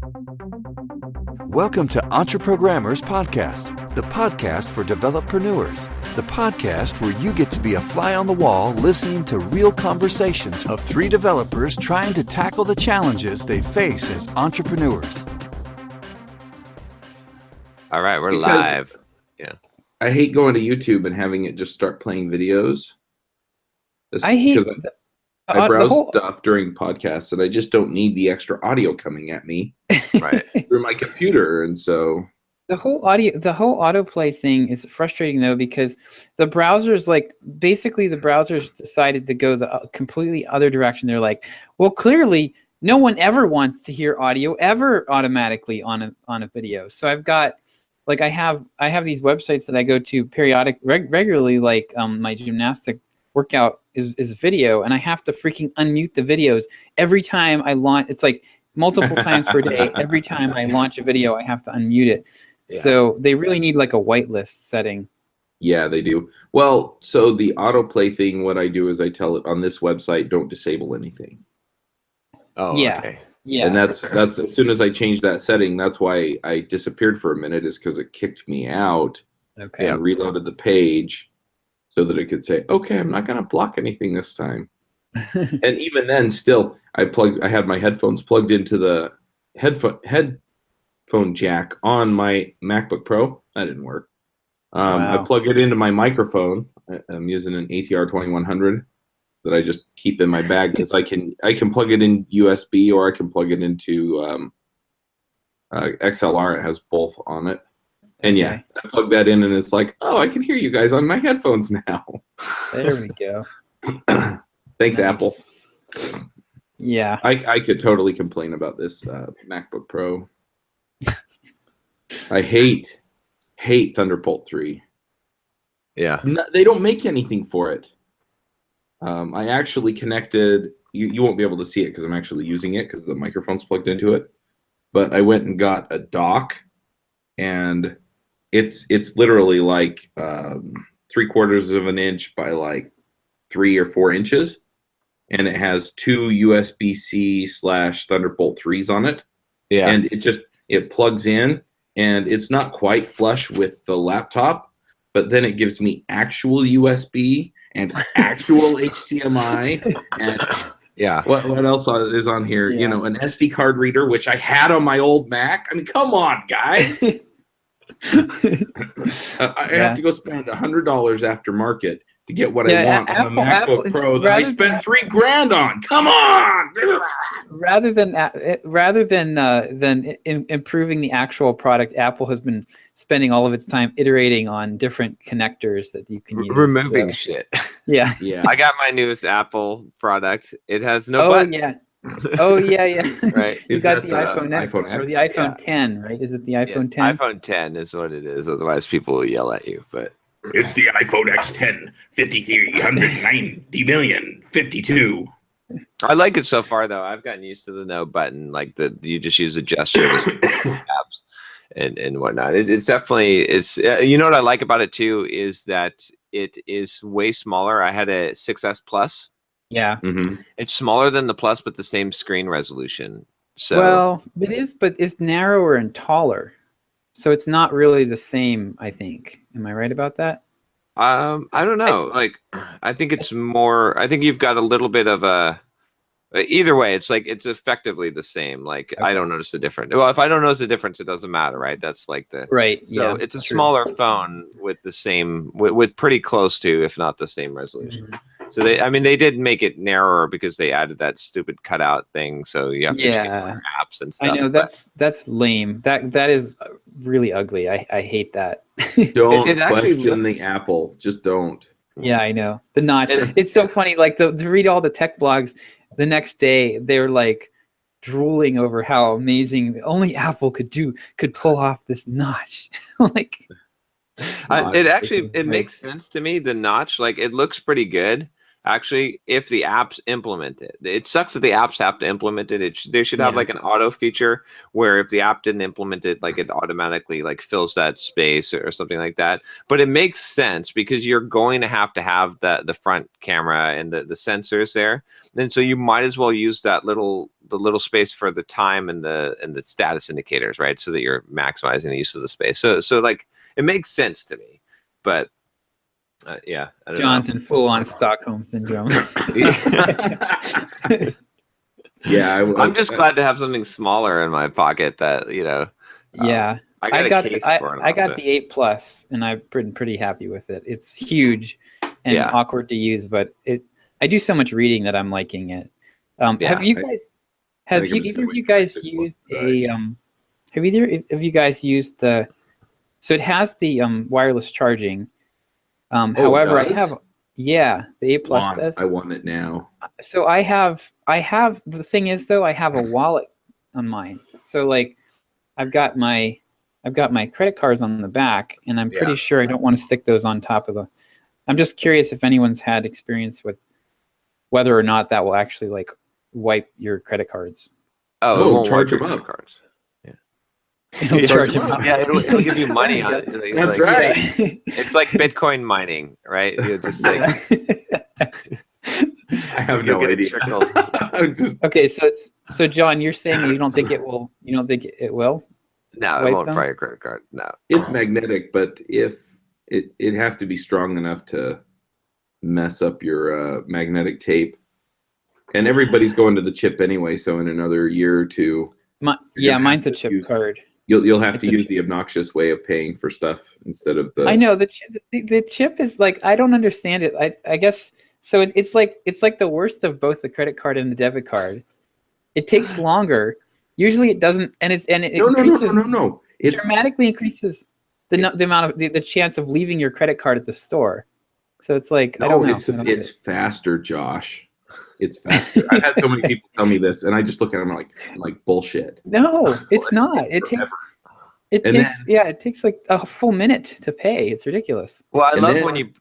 Welcome to EntreProgrammers Podcast, the podcast for developreneurs, the podcast where you get to be a fly on the wall listening to real conversations of three developers trying to tackle the challenges they face as entrepreneurs. All right, we're live. Yeah. I hate going to YouTube and having it just start playing videos. I hate I browse stuff during podcasts and I just don't need the extra audio coming at me Right. through my computer, and so the whole autoplay thing is frustrating though, because the browsers decided to go the completely other direction. They're like, well, clearly no one ever wants to hear audio ever automatically on a video. So I've got I have these websites that I go to regularly, like my gymnastic workout is video, and I have to freaking unmute the videos every time I launch. It's like multiple times per day. Every time I launch a video, I have to unmute it. Yeah. So they really need like a whitelist setting. Yeah, they do. Well, so the autoplay thing, what I do is I tell it on this website, don't disable anything. Oh, yeah. Okay. Yeah. And that's as soon as I changed that setting, that's why I disappeared for a minute, is because it kicked me out. Okay. And reloaded the page so that it could say, okay, I'm not going to block anything this time. And even then, still, I had my headphones plugged into the headphone jack on my MacBook Pro. That didn't work. Wow. I plug it into my microphone. I'm using an ATR 2100 that I just keep in my bag because I can plug it in USB, or I can plug it into XLR. It has both on it. And yeah, I plug that in and it's like, oh, I can hear you guys on my headphones now. There we go. Thanks, Nice. Apple. Yeah. I could totally complain about this MacBook Pro. I hate Thunderbolt 3. Yeah. No, they don't make anything for it. I actually connected, you won't be able to see it because I'm actually using it because the microphone's plugged into it. But I went and got a dock, and it's literally like 3/4 of an inch by like 3 or 4 inches, and it has 2 USB-C / Thunderbolt 3s on it. Yeah. And it plugs in, and it's not quite flush with the laptop, but then it gives me actual USB and actual HDMI and Yeah. what else is on here? Yeah. You know, an SD card reader, which I had on my old Mac. I mean, come on, guys. I have to go spend $100 after market to get what I want on a MacBook Pro that I spent $3,000 on. Come on! Rather than improving the actual product, Apple has been spending all of its time iterating on different connectors that you can use. Removing shit. Yeah. Yeah. I got my newest Apple product. It has no button. Yeah. Oh yeah. Right. You Is got that the iPhone X or the iPhone 10, right? Is it the iPhone 10? iPhone 10 is what it is. Otherwise, people will yell at you. But It's the iPhone X10, 5390 million, 52. I like it so far, though. I've gotten used to the no button, like you just use the gestures, apps, and whatnot. It's definitely you know what I like about it too is that it is way smaller. I had a 6S Plus. Yeah. Mm-hmm. It's smaller than the Plus, but the same screen resolution. So Well, it is, but it's narrower and taller. So it's not really the same, I think. Am I right about that? I don't know. I think it's more. I think you've got a little bit of a. Either way, it's effectively the same. Like I don't notice the difference. Well, if I don't notice the difference, it doesn't matter, right? That's like the Right. So yeah, it's a true. smaller phone with the same, with pretty close to, if not the same resolution. Mhm. So they did make it narrower because they added that stupid cutout thing. So you have to change more apps and stuff. I know that's lame. That is really ugly. I hate that. Don't It actually question looks- the Apple. Just don't. Yeah, I know. The notch. It's so funny. Like to read all the tech blogs the next day, they're like drooling over how amazing only Apple could pull off this notch. Like it makes sense to me. The notch, like it looks pretty good, Actually, if the apps implement it, it sucks that the apps have to implement it. They should have like an auto feature where if the app didn't implement it, like it automatically like fills that space or something like that. But it makes sense because you're going to have the front camera and the sensors there, and so you might as well use the little space for the time and the status indicators, right? So that you're maximizing the use of the space. So like it makes sense to me, but. Yeah, I don't John's know. in full-on Stockholm syndrome. Yeah, I'm just glad to have something smaller in my pocket that Yeah, I got a case for it. I got the 8 Plus, and I've been pretty happy with it. It's huge and awkward to use, but I do so much reading that I'm liking it. Have either of you guys used the? So it has the wireless charging. However, I have the 8 Plus does. I want it now. So I have the thing is though, I have a wallet on mine. So like I've got my credit cards on the back, and I'm pretty sure I don't want to stick those on top of the. I'm just curious if anyone's had experience with whether or not that will actually like wipe your credit cards. Oh, it won't charge wipe them your up. credit cards. It'll charge them up. Yeah, it'll give you money on it. That's right. It's like Bitcoin mining, right? You just like I have no idea. Okay, so John, you're saying you don't think it will? You don't think it will? No, it won't fry your credit card. No, it's magnetic, but if it'd have to be strong enough to mess up your magnetic tape, and everybody's going to the chip anyway. So in another year or two, mine's a chip card. You'll have to use the obnoxious way of paying for stuff instead of the. I know the chip is like, I don't understand it. I guess so. It's like the worst of both the credit card and the debit card. It takes longer. Usually it doesn't, and it increases. No. It dramatically increases the amount of the chance of leaving your credit card at the store. So it's like I don't know. It's faster, Josh. It's faster. I've had so many people tell me this, and I just look at them like bullshit. No, it's not. It takes like a full minute to pay. It's ridiculous. Well, I love when you.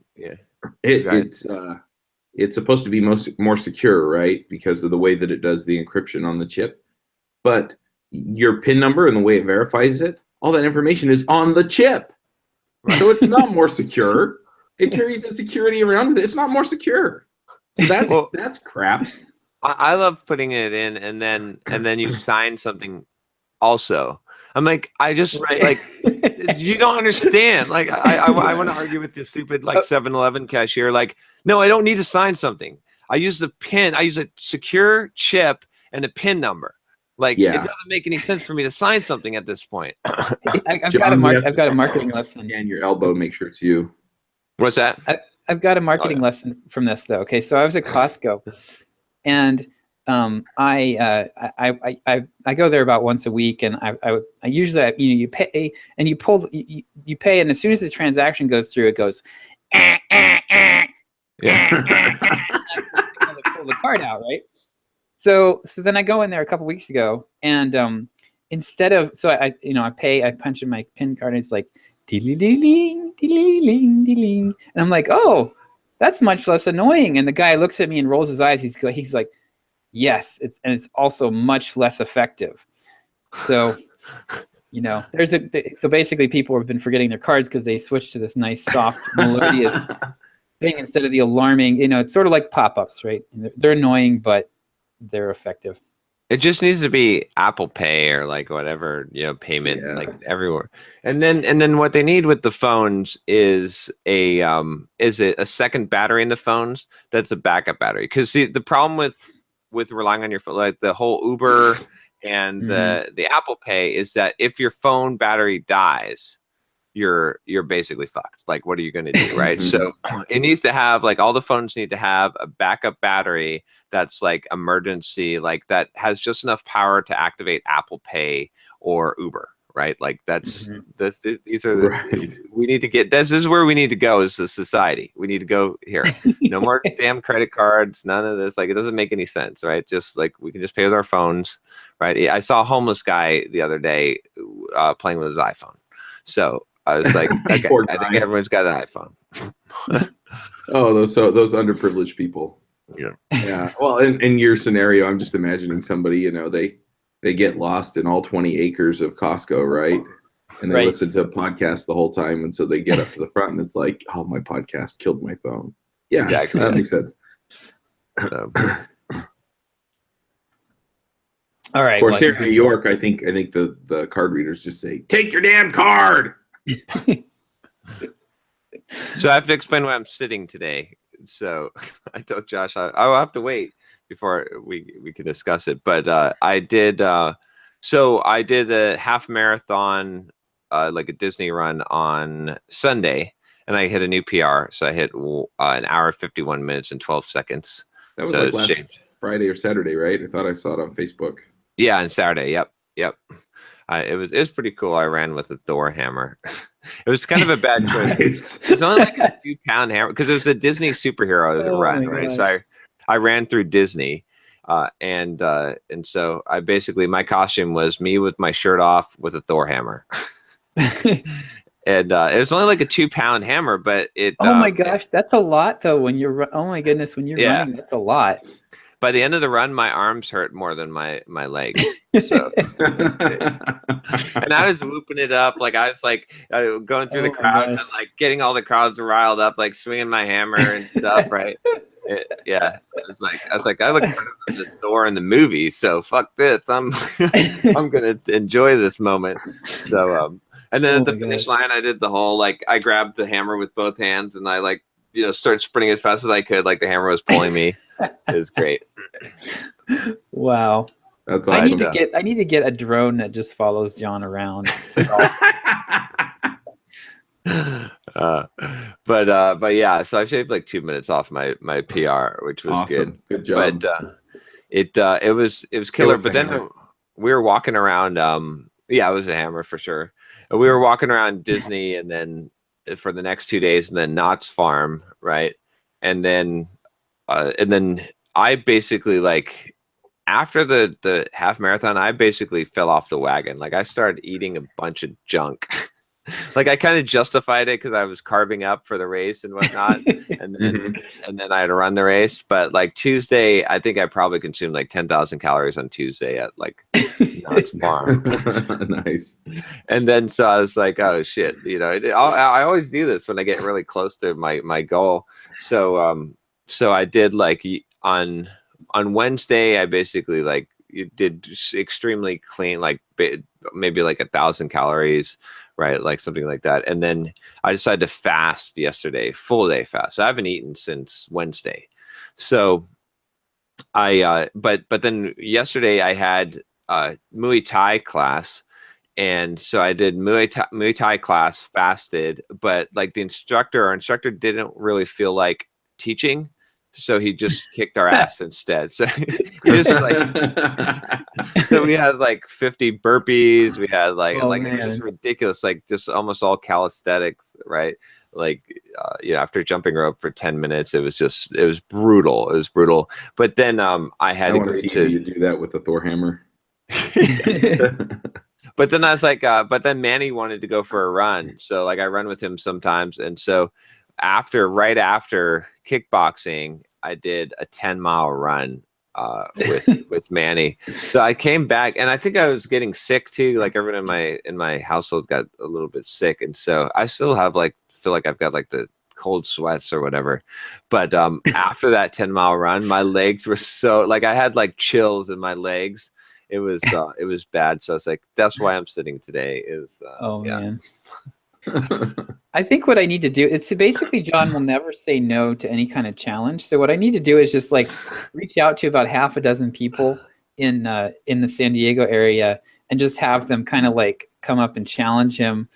It's supposed to be more secure, right? Because of the way that it does the encryption on the chip. But your PIN number and the way it verifies it, all that information is on the chip. So it's not more secure. It carries the security around with it. It's not more secure. So that's crap. I love putting it in, and then you sign something. Also, I'm like, like you don't understand. Like I want to argue with this stupid like 7-Eleven cashier. Like, no, I don't need to sign something. I use the PIN. I use a secure chip and a PIN number. Like it doesn't make any sense for me to sign something at this point. I've got a marketing lesson. And your elbow, make sure it's you. What's that? I've got a marketing lesson from this though. Okay, so I was at Costco, and I go there about once a week, and I usually you pay and you pay, and as soon as the transaction goes through, it goes. Pull the card out, right? So then I go in there a couple weeks ago, and instead of I punch in my PIN card, and it's like. And I'm like, oh, that's much less annoying. And the guy looks at me and rolls his eyes. He's like, yes, it's also much less effective. So, so basically people have been forgetting their cards because they switched to this nice, soft, melodious thing instead of the alarming. It's sort of like pop-ups, right? They're annoying, but they're effective. It just needs to be Apple Pay or like whatever, payment like everywhere. And then what they need with the phones is a second battery in the phones that's a backup battery. Because see, the problem with relying on your phone, like the whole Uber and the Apple Pay, is that if your phone battery dies, you're basically fucked. Like, what are you going to do, right? So it needs to have, like, all the phones need to have a backup battery that's like emergency, like that has just enough power to activate Apple Pay or Uber, right? Like these are the, we need to get, this is where we need to go as a society. We need to go here. No more damn credit cards, none of this. Like, it doesn't make any sense, right? Just like, we can just pay with our phones, right? I saw a homeless guy the other day playing with his iPhone. So I was like, okay, Poor I think guy. everyone's got an iPhone. Oh, those underprivileged people. Yeah. Yeah. Well, in your scenario, I'm just imagining somebody, you know, they get lost in all 20 acres of Costco, right? And they Right. listen to a podcast the whole time, and so they get up to the front, and it's like, oh, my podcast killed my phone. Yeah, Exactly. that makes sense. So, All right. Of course, well, here in New York, I think the card readers just say, "Take your damn card." so I have to explain why I'm sitting today. So I told Josh I'll have to wait before we can discuss it. But I did. So I did a half marathon, like a Disney run on Sunday, and I hit a new PR. So I hit an hour, 51 minutes, and 12 seconds. That was So like last Friday or Saturday, right? I thought I saw it on Facebook. Yeah, on Saturday. Yep. It was pretty cool. I ran with a Thor hammer. It was kind of a bad choice. Nice. It was only like a 2-pound hammer because it was a Disney superhero run, my right? gosh. So I ran through Disney, and so I basically, my costume was me with my shirt off with a Thor hammer, and it was only like a 2-pound hammer, but it. Oh my gosh, that's a lot though. When you're oh my goodness, when you're running, that's a lot. By the end of the run, my arms hurt more than my legs. So, and I was whooping it up, like I was like going through the crowd and like getting all the crowds riled up, like swinging my hammer and stuff, right? Yeah, I was like, I look better than the Thor in the movie, so fuck this. I'm gonna enjoy this moment. So, and then at the finish line, I did the whole like I grabbed the hammer with both hands and I like started sprinting as fast as I could, like the hammer was pulling me. It was great. Wow. That's awesome. I need to get a drone that just follows John around. But yeah, so I shaved like 2 minutes off my PR, which was awesome. Good job. But it was killer. But then we were walking around. Yeah, it was a hammer for sure. We were walking around Disney, and then for the next 2 days, and then Knott's Farm, right? And then I basically like after the half marathon, I basically fell off the wagon. Like I started eating a bunch of junk. Like I kind of justified it because I was carving up for the race and whatnot, and then I had to run the race. But like Tuesday, I think I probably consumed like 10,000 calories on Tuesday at like Knott's Farm. Nice. And then so I was like, oh shit, I always do this when I get really close to my goal. So I did like on Wednesday, I basically like did extremely clean, like maybe like 1,000 calories. Right, like something like that. And then I decided to fast yesterday, full day fast. So I haven't eaten since Wednesday. So I, but then yesterday I had Muay Thai class, and so I did Muay Thai class, fasted. But like our instructor didn't really feel like teaching, so he just kicked our ass instead. So he just like, so we had like 50 burpees. We had like it was just ridiculous, like just almost all calisthenics, right? Like, after jumping rope for 10 minutes, it was brutal. It was brutal. But then I had to see you do that with the Thor hammer. But then I was like, but then Manny wanted to go for a run. So like I run with him sometimes. And so right after kickboxing, I did a 10-mile run with Manny. So I came back, and I think I was getting sick too. Like everyone in my household got a little bit sick, and so I still have feel like I've got like the cold sweats or whatever. But after that 10-mile run, my legs were so like I had like chills in my legs. It was bad. So I was like, that's why I'm sitting today. Man. I think what I need to do, it's basically John will never say no to any kind of challenge. So what I need to do is just like reach out to about half a dozen people in the San Diego area and just have them kind of like come up and challenge him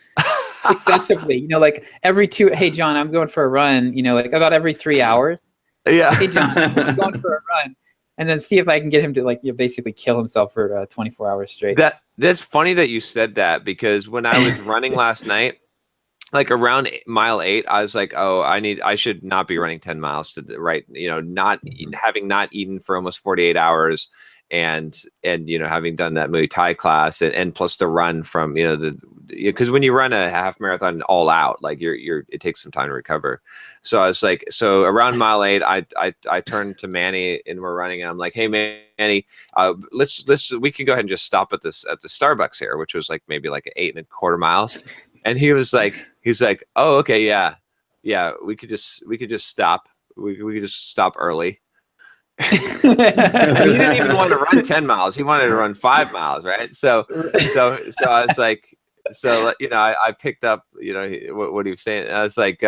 successively. Like every hey John, I'm going for a run. Like about every 3 hours. Yeah. Hey John, I'm going for a run. And then see if I can get him to basically kill himself for 24 hours straight. That's funny that you said that, because when I was running last night, like around mile 8, I was like, oh, I should not be running 10 miles having not eaten for almost 48 hours and having done that Muay Thai class and plus the run from, the because when you run a half marathon all out, like it takes some time to recover. So I was like, so around mile 8, I turned to Manny and we're running, and I'm like, hey Manny, we can go ahead and just stop at the Starbucks here, which was like maybe like 8.25 miles. And he's like, oh, okay, yeah, we could just stop. We could just stop early. And he didn't even want to run 10 miles. He wanted to run 5 miles, right? So I was like, I picked up, what he was saying. I was like,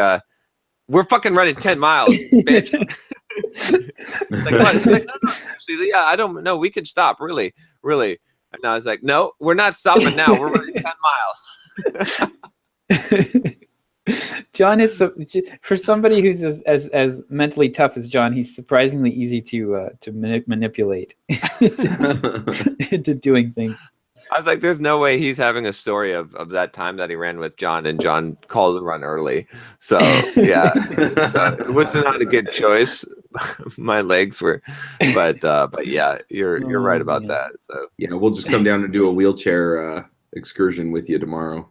we're fucking running 10 miles, bitch. Like, what? He's like, no, seriously, yeah, I don't know. We could stop, really. And I was like, no, we're not stopping now. We're running 10 miles. John is for somebody who's as mentally tough as John, he's surprisingly easy to manipulate into doing things. I was like, there's no way he's having a story of that time that he ran with John, and John called to run early. So yeah, so it was not a good choice. My legs were, but yeah, you're right about that. So yeah, we'll just come down and do a wheelchair excursion with you tomorrow.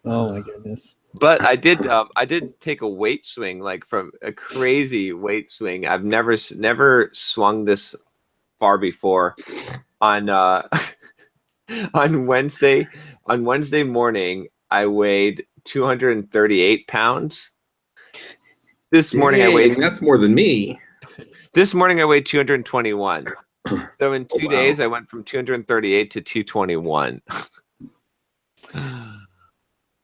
Oh my goodness. But I did take a weight swing, like from a crazy weight swing. I've never swung this far before. On Wednesday morning, I weighed 238 pounds. This morning that's more than me. This morning I weighed 221. So in 2 days I went from 238 to 221.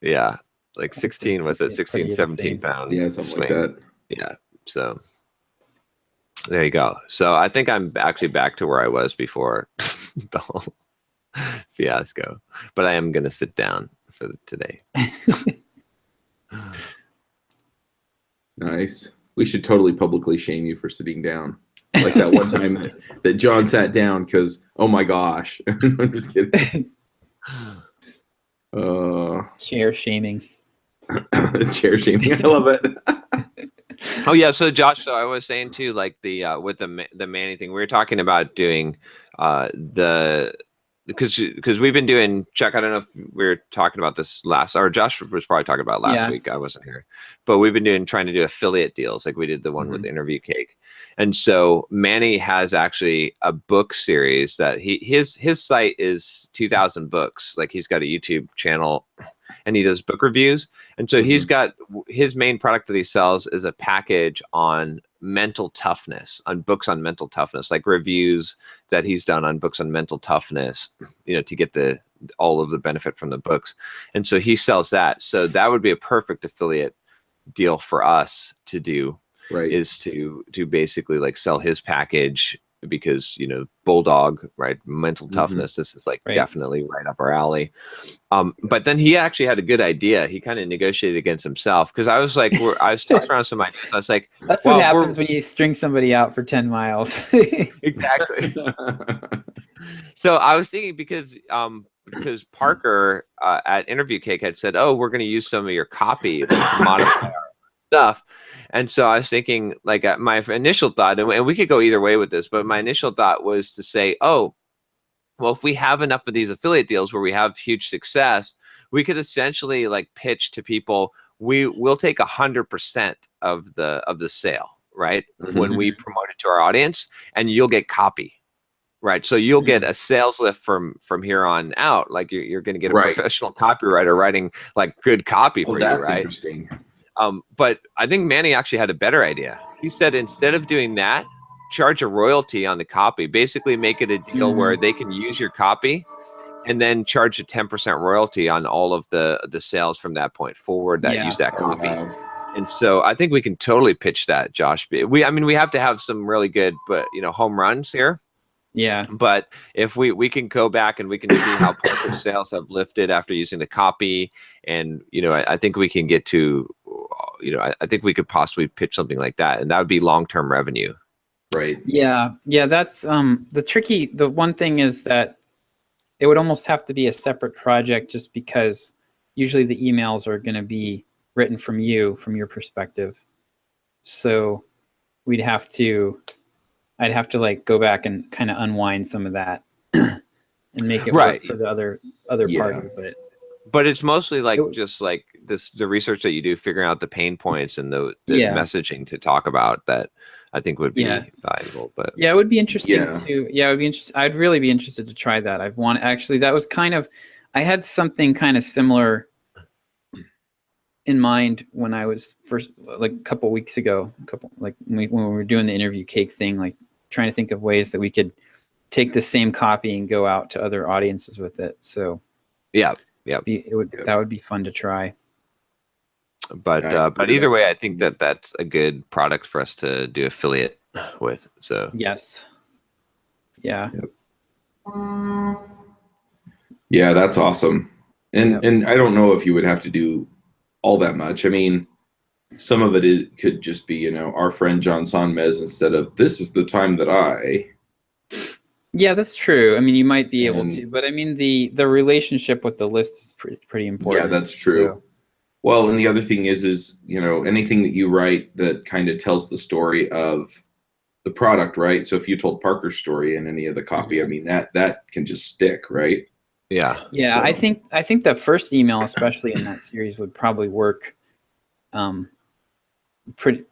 Yeah, like 16, was it 16, 17 pounds? Yeah, something like that. Yeah, so there you go. So I think I'm actually back to where I was before the whole fiasco. But I am going to sit down for today. Nice. We should totally publicly shame you for sitting down. Like that one time that John sat down because, oh my gosh. I'm just kidding. Chair shaming. Chair shaming. I love it. Oh yeah, so Josh, so I was saying too, like the with the Manny thing, we were talking about doing because we've been doing, Chuck, I don't know if we were talking about this last, or Josh was probably talking about last week. I wasn't here, but we've been trying to do affiliate deals, like we did the one with Interview Cake. And so Manny has actually a book series that his site is 2,000 books. Like he's got a YouTube channel and he does book reviews. And so he's got, his main product that he sells is a package on mental toughness, on books on mental toughness, like reviews that he's done on books on mental toughness, to get all of the benefit from the books. And so he sells that. So that would be a perfect affiliate deal for us to do, is to basically like sell his package, because Bulldog, right, mental toughness, this is like definitely right up our alley. But then he actually had a good idea. He kind of negotiated against himself, because I was like, I was tossing around some ideas. I was like, that's what happens when you string somebody out for 10 miles. Exactly. So I was thinking, because Parker at Interview Cake had said, oh, we're going to use some of your copy to modify our stuff. And so I was thinking, like, my initial thought, and we could go either way with this, but my initial thought was to say, oh, well, if we have enough of these affiliate deals where we have huge success, we could essentially like pitch to people, we'll take 100% of the sale, right? When we promote it to our audience, and you'll get copy. Right, so you'll get a sales lift from here on out. Like you're going to get a professional copywriter writing like good copy for you, right? That's interesting. But I think Manny actually had a better idea. He said, instead of doing that, charge a royalty on the copy. Basically make it a deal where they can use your copy and then charge a 10% royalty on all of the sales from that point forward that use that copy. And so I think we can totally pitch that, Josh. We have to have some really good, home runs here. Yeah. But if we can go back and we can see how Parker's sales have lifted after using the copy, and I think we can get to, I think we could possibly pitch something like that, and that would be long-term revenue. Right. Yeah. That's the one thing is that it would almost have to be a separate project, just because usually the emails are going to be written from your perspective. So I'd have to like go back and kind of unwind some of that. and make it Right. work for the other Yeah. party. But it's mostly like It would- just like the research that you do, figuring out the pain points and the Yeah. messaging to talk about that I think would be Yeah. valuable. But Yeah, it would be interesting Yeah. to. Yeah, it would be interesting. I'd really be interested to try that. Actually, that was kind of. I had something kind of similar in mind when I was first, like a couple weeks ago. When we were doing the interview cake thing, like trying to think of ways that we could take the same copy and go out to other audiences with it. So yeah. that would be fun to try. But either way, I think that's a good product for us to do affiliate with. So Yes. Yeah. Yeah, that's awesome. And Yep. and I don't know if you would have to do all that much. I mean, some of it could just be, you know, our friend John Sonmez instead of this is the time that I. Yeah, that's true. I mean, you might be able And- to, but I mean, the relationship with the list is pretty important. Yeah, that's true. So, Well, and the other thing is, you know, anything that you write that kind of tells the story of the product, right? So if you told Parker's story in any of the copy, I mean, that can just stick, right? yeah. yeah, So- I think the first email, especially in that series, would probably work.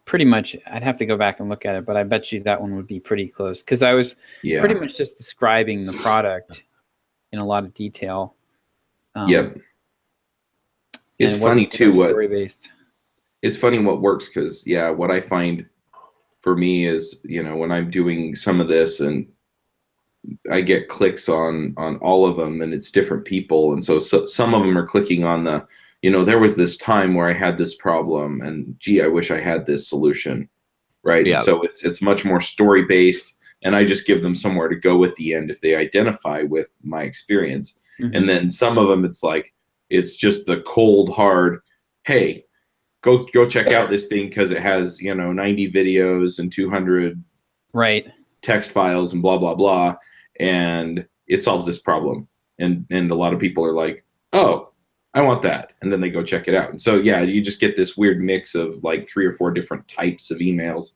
Pretty much. I'd have to go back and look at it, but I bet you that one would be pretty close because I was Yeah. pretty much just describing the product in a lot of detail. Yep. It's and it funny wasn't so too what story-based. it's funny what works because yeah, what I find for me is, you know, when I'm doing some of this and I get clicks on all of them and it's different people, and so some of them are clicking on the, you know, there was this time where I had this problem and gee, I wish I had this solution, right? Yeah. And so it's much more story based, and I just give them somewhere to go at the end if they identify with my experience. Mhm. And then some of them it's like it's just the cold hard, hey, go check out this thing because it has, you know, 90 videos and 200 Right. text files and blah blah blah, and it solves this problem. And a lot of people are like, oh, I want that, and then they go check it out. And so yeah, you just get this weird mix of like 3 or 4 different types of emails.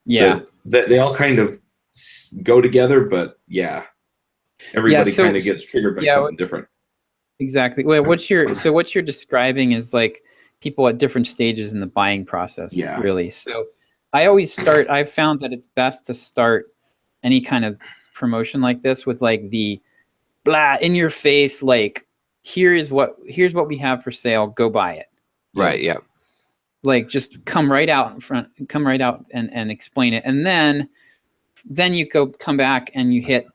Yeah. that they all kind of go together, but yeah, everybody so- kind of gets triggered by yeah, something different. Exactly. Well, what you're describing is like people at different stages in the buying process, Yeah. really. So I've found that it's best to start any kind of promotion like this with like the blah in your face, like here's what we have for sale, go buy it. Right. Yeah. Like just come right out in front, and explain it. And then you come back and you hit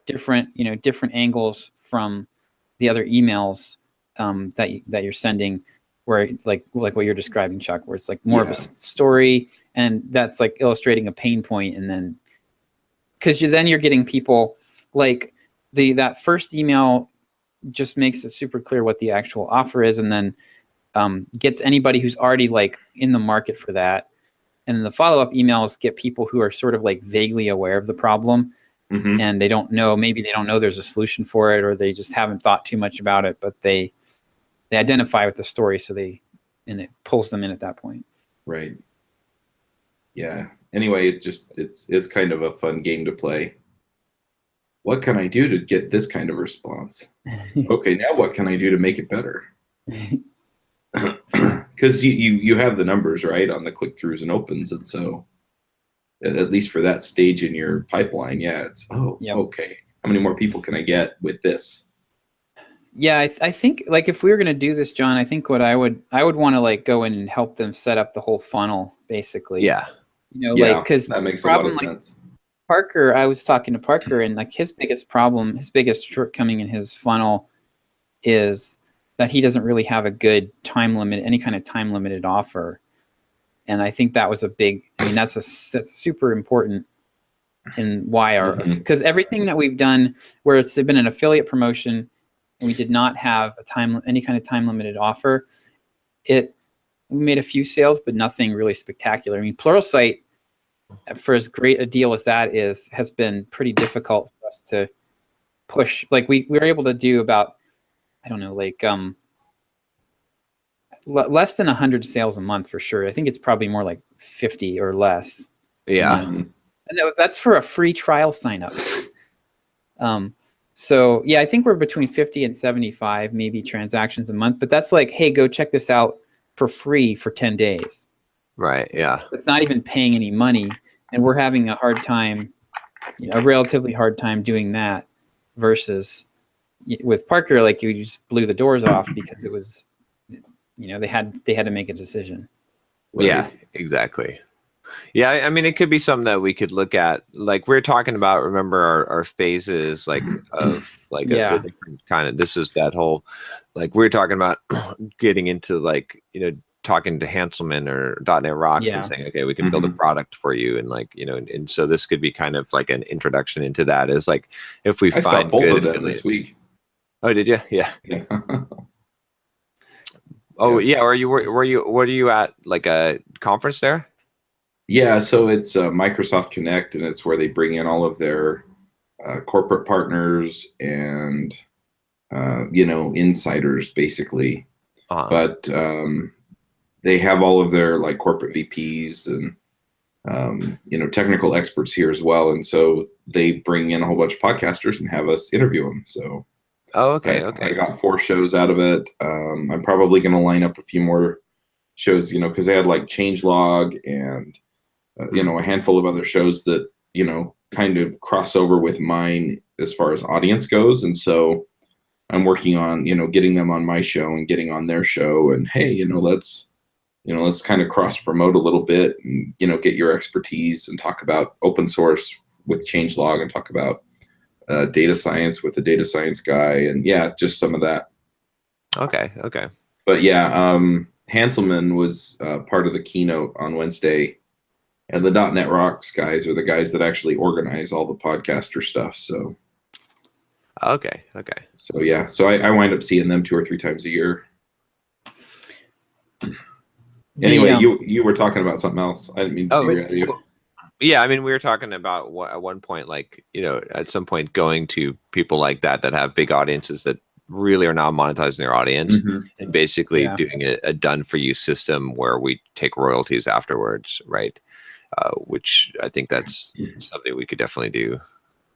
different angles from the other emails that you're sending, where like what you're describing, Chuck, where it's like more of a story, and that's like illustrating a pain point, and then because you're getting people like that first email just makes it super clear what the actual offer is, and then gets anybody who's already like in the market for that, and then the follow-up emails get people who are sort of like vaguely aware of the problem. Mhm. And maybe they don't know there's a solution for it, or they just haven't thought too much about it, but they identify with the story, and it pulls them in at that point. Right. Yeah. Anyway, it's kind of a fun game to play. What can I do to get this kind of response? Okay, now what can I do to make it better? Because you have the numbers, right, on the click-throughs and opens, and so at least for that stage in your pipeline, yeah, it's Yep. okay. How many more people can I get with this? Yeah, I think like if we were gonna do this, John, I think what I would want to like go in and help them set up the whole funnel, basically. Yeah. Yeah, Yeah, because that makes a lot of sense. Parker, I was talking to Parker, and like his biggest shortcoming in his funnel is that he doesn't really have a good any kind of time limited offer. And I think that was that's super important in why because everything that we've done where it's been an affiliate promotion and we did not have any kind of time limited offer, we made a few sales, but nothing really spectacular. I mean, Pluralsight, for as great a deal as that has been pretty difficult for us to push. Like we were able to do about, I don't know, like less than 100 sales a month for sure. I think it's probably more like 50 or less. Yeah. And that's for a free trial sign up. So yeah, I think we're between 50 and 75 maybe transactions a month, but that's like, hey, go check this out for free for 10 days. Right. Yeah. It's not even paying any money, and we're having a hard time, a relatively hard time doing that versus with Parker, like you just blew the doors off because it was, they had to make a decision. Right. Yeah, exactly. Yeah, I mean, it could be something that we could look at. Like we're talking about, remember our phases, like of like a different kind of. This is that whole, like we're talking about getting into like talking to Hanselman or .NET Rocks and saying, okay, we can build a product for you, and like and so this could be kind of like an introduction into that. Is like if we find both good of them this week. Oh, did you? Yeah. Oh yeah. Were you at like a conference there? Yeah, so it's Microsoft Connect, and it's where they bring in all of their corporate partners and insiders basically. But they have all of their like corporate VPs and technical experts here as well, and so they bring in a whole bunch of podcasters and have us interview them. So okay. I got 4 shows out of it. I'm probably going to line up a few more shows, because they had like Changelog and a handful of other shows that kind of cross over with mine as far as audience goes, and so I'm working on getting them on my show and getting on their show, and hey, let's kind of cross promote a little bit and get your expertise and talk about open source with Changelog and talk about data science with the data science guy, and just some of that. Okay. But Hanselman was part of the keynote on Wednesday. And the .NET Rocks guys are the guys that actually organize all the podcaster stuff. So, okay. So so I wind up seeing them 2 or 3 times a year. Anyway, you were talking about something else. I didn't mean to derail you. Yeah, I mean, we were talking about at one point, like at some point, going to people like that have big audiences that really are not monetizing their audience, and basically doing a done for you system where we take royalties afterwards, right? Which I think that's something we could definitely do.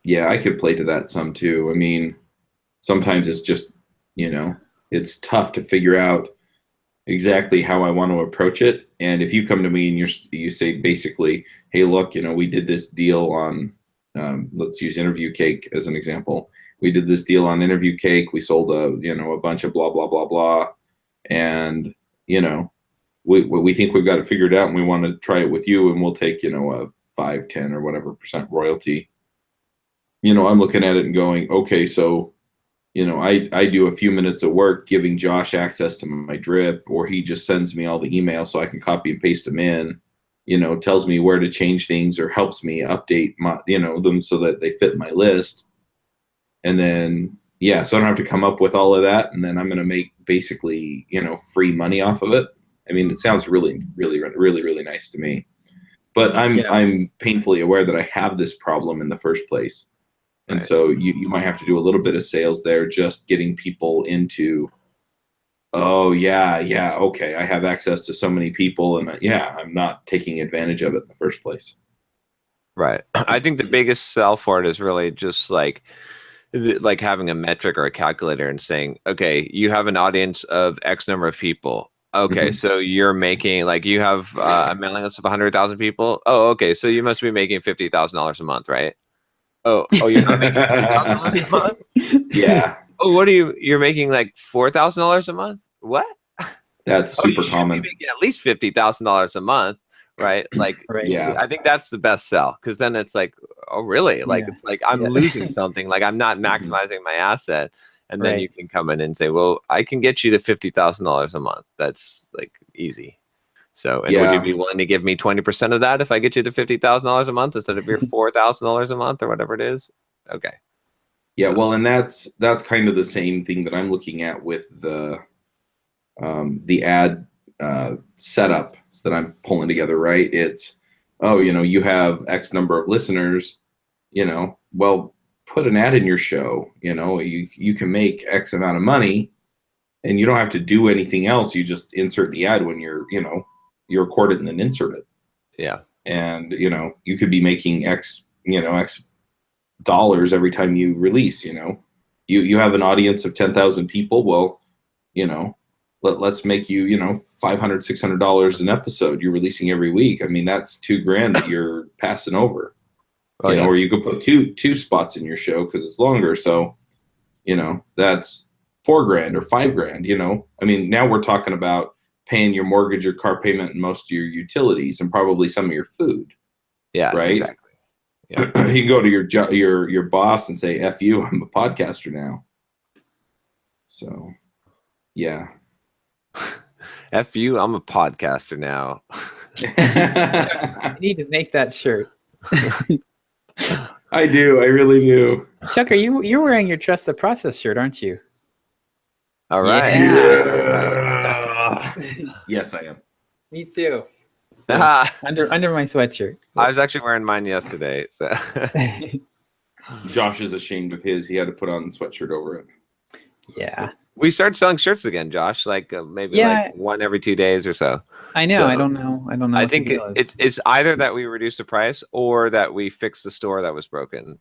Yeah, I could play to that some too. I mean, sometimes it's just, it's tough to figure out exactly how I want to approach it. And if you come to me and you say basically, hey, look, we did this deal on, let's use Interview Cake as an example. We did this deal on Interview Cake. We sold a bunch of blah, blah, blah, blah. And, we think we've got it figured out and we want to try it with you, and we'll take, a 5, 10 or whatever % royalty. I'm looking at it and going, okay, so, I do a few minutes of work giving Josh access to my drip, or he just sends me all the emails so I can copy and paste them in, tells me where to change things or helps me update my, them so that they fit my list. And then, so I don't have to come up with all of that. And then I'm going to make basically, free money off of it. I mean, it sounds really, really, really, really nice to me, but I'm painfully aware that I have this problem in the first place. And so you might have to do a little bit of sales there, just getting people into, okay, I have access to so many people, and I'm not taking advantage of it in the first place. Right. I think the biggest sell for it is really just like having a metric or a calculator and saying, okay, you have an audience of X number of people. Okay, so you're making, like, you have a mailing list of 100,000 people. Oh, okay, so you must be making $50,000 a month, right? Oh, you're not making $50,000 a month? Yeah. Oh, you're making like $4,000 a month? What? That's super common. You're making at least $50,000 a month, right? Like, I think that's the best sell, because then it's like, oh, really? Like, it's like I'm losing something. Like, I'm not maximizing my asset. And then you can come in and say, well, I can get you to $50,000 a month. That's like easy. So, and would you be willing to give me 20% of that if I get you to $50,000 a month instead of your $4,000 a month or whatever it is? Okay. Yeah, well, and that's kind of the same thing that I'm looking at with the ad setup that I'm pulling together, right? It's, you have X number of listeners, well, put an ad in your show, you can make X amount of money, and you don't have to do anything else. You just insert the ad when you record it and then insert it. Yeah. And, you could be making X, X dollars every time you release, you have an audience of 10,000 people. Well, you know, let's make you, you know, $500, $600 an episode. You're releasing every week. I mean, that's $2,000 that you're passing over. Oh, you know, yeah. or you could put two spots in your show because it's longer. So, you know, that's $4,000 or $5,000. You know, I mean, now we're talking about paying your mortgage, your car payment, and most of your utilities, and probably some of your food. Yeah, right. Exactly. Yeah. You can go to your boss and say, "F you, I'm a podcaster now." So, yeah. F you, I'm a podcaster now. You need to make that shirt. I do. I really do. Chuck, you're wearing your Trust the Process shirt, aren't you? All right. Yeah. Yes, I am. Me too. So, I under my sweatshirt. was actually wearing mine yesterday. So. Josh is ashamed of his. He had to put on the sweatshirt over it. Yeah. We started selling shirts again, Josh. Like maybe like one every 2 days or so. I know. So, I don't know. I think it's either that we reduce the price or that we fix the store that was broken.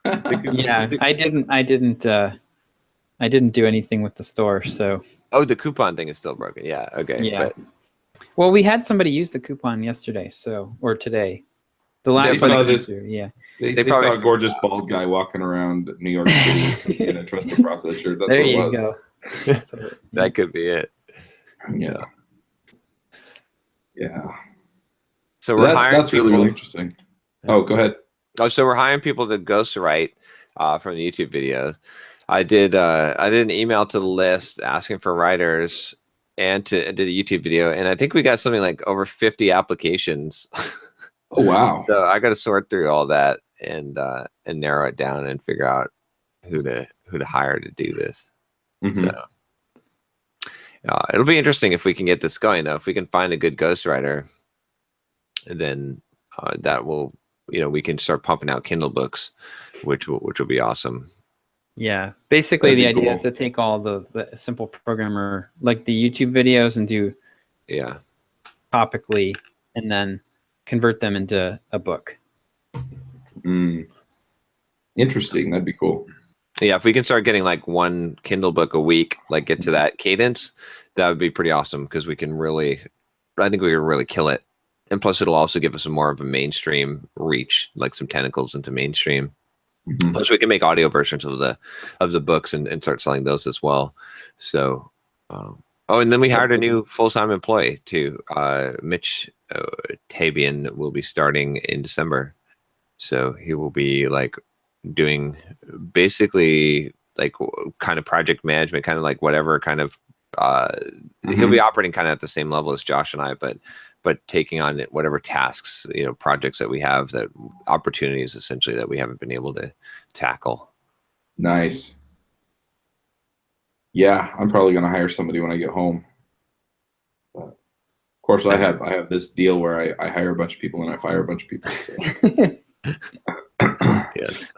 Yeah, I didn't do anything with the store. So. Oh, the coupon thing is still broken. Yeah. Okay. Yeah. But well, we had somebody use the coupon yesterday, or today. The last saw one. this. Yeah. They probably saw a gorgeous bald guy walking around New York City in a Trust the Process shirt. That's there what it you was. go. that could be it. Yeah. Yeah. So we're hiring that's really, people. really interesting. Oh, go ahead. Oh, so we're hiring people to ghostwrite from the YouTube videos. I did an email to the list asking for writers and did a YouTube video, and I think we got something like over 50 applications. Oh, wow. So I got to sort through all that and narrow it down and figure out who to hire to do this. Mm-hmm. So it'll be interesting if we can get this going, though. If we can find a good ghostwriter, then that will, we can start pumping out Kindle books, which will be awesome. Yeah, basically the idea cool. is to take all the simple programmer, like the YouTube videos, and do topically, and then convert them into a book. Interesting. That'd be cool. Yeah, if we can start getting like one Kindle book a week, like get to that cadence, that would be pretty awesome because I think we can really kill it. And plus it'll also give us more of a mainstream reach, like some tentacles into mainstream. Mm-hmm. Plus we can make audio versions of the books and start selling those as well. So, and then we hired a new full-time employee too. Mitch Tabian will be starting in December. So he will be like doing basically like kind of project management, kind of like whatever kind of, he'll be operating kind of at the same level as Josh and I, but taking on whatever tasks, projects that we have, that opportunities essentially that we haven't been able to tackle. Nice. Yeah, I'm probably going to hire somebody when I get home. But of course, I have this deal where I hire a bunch of people and I fire a bunch of people. So. Yes.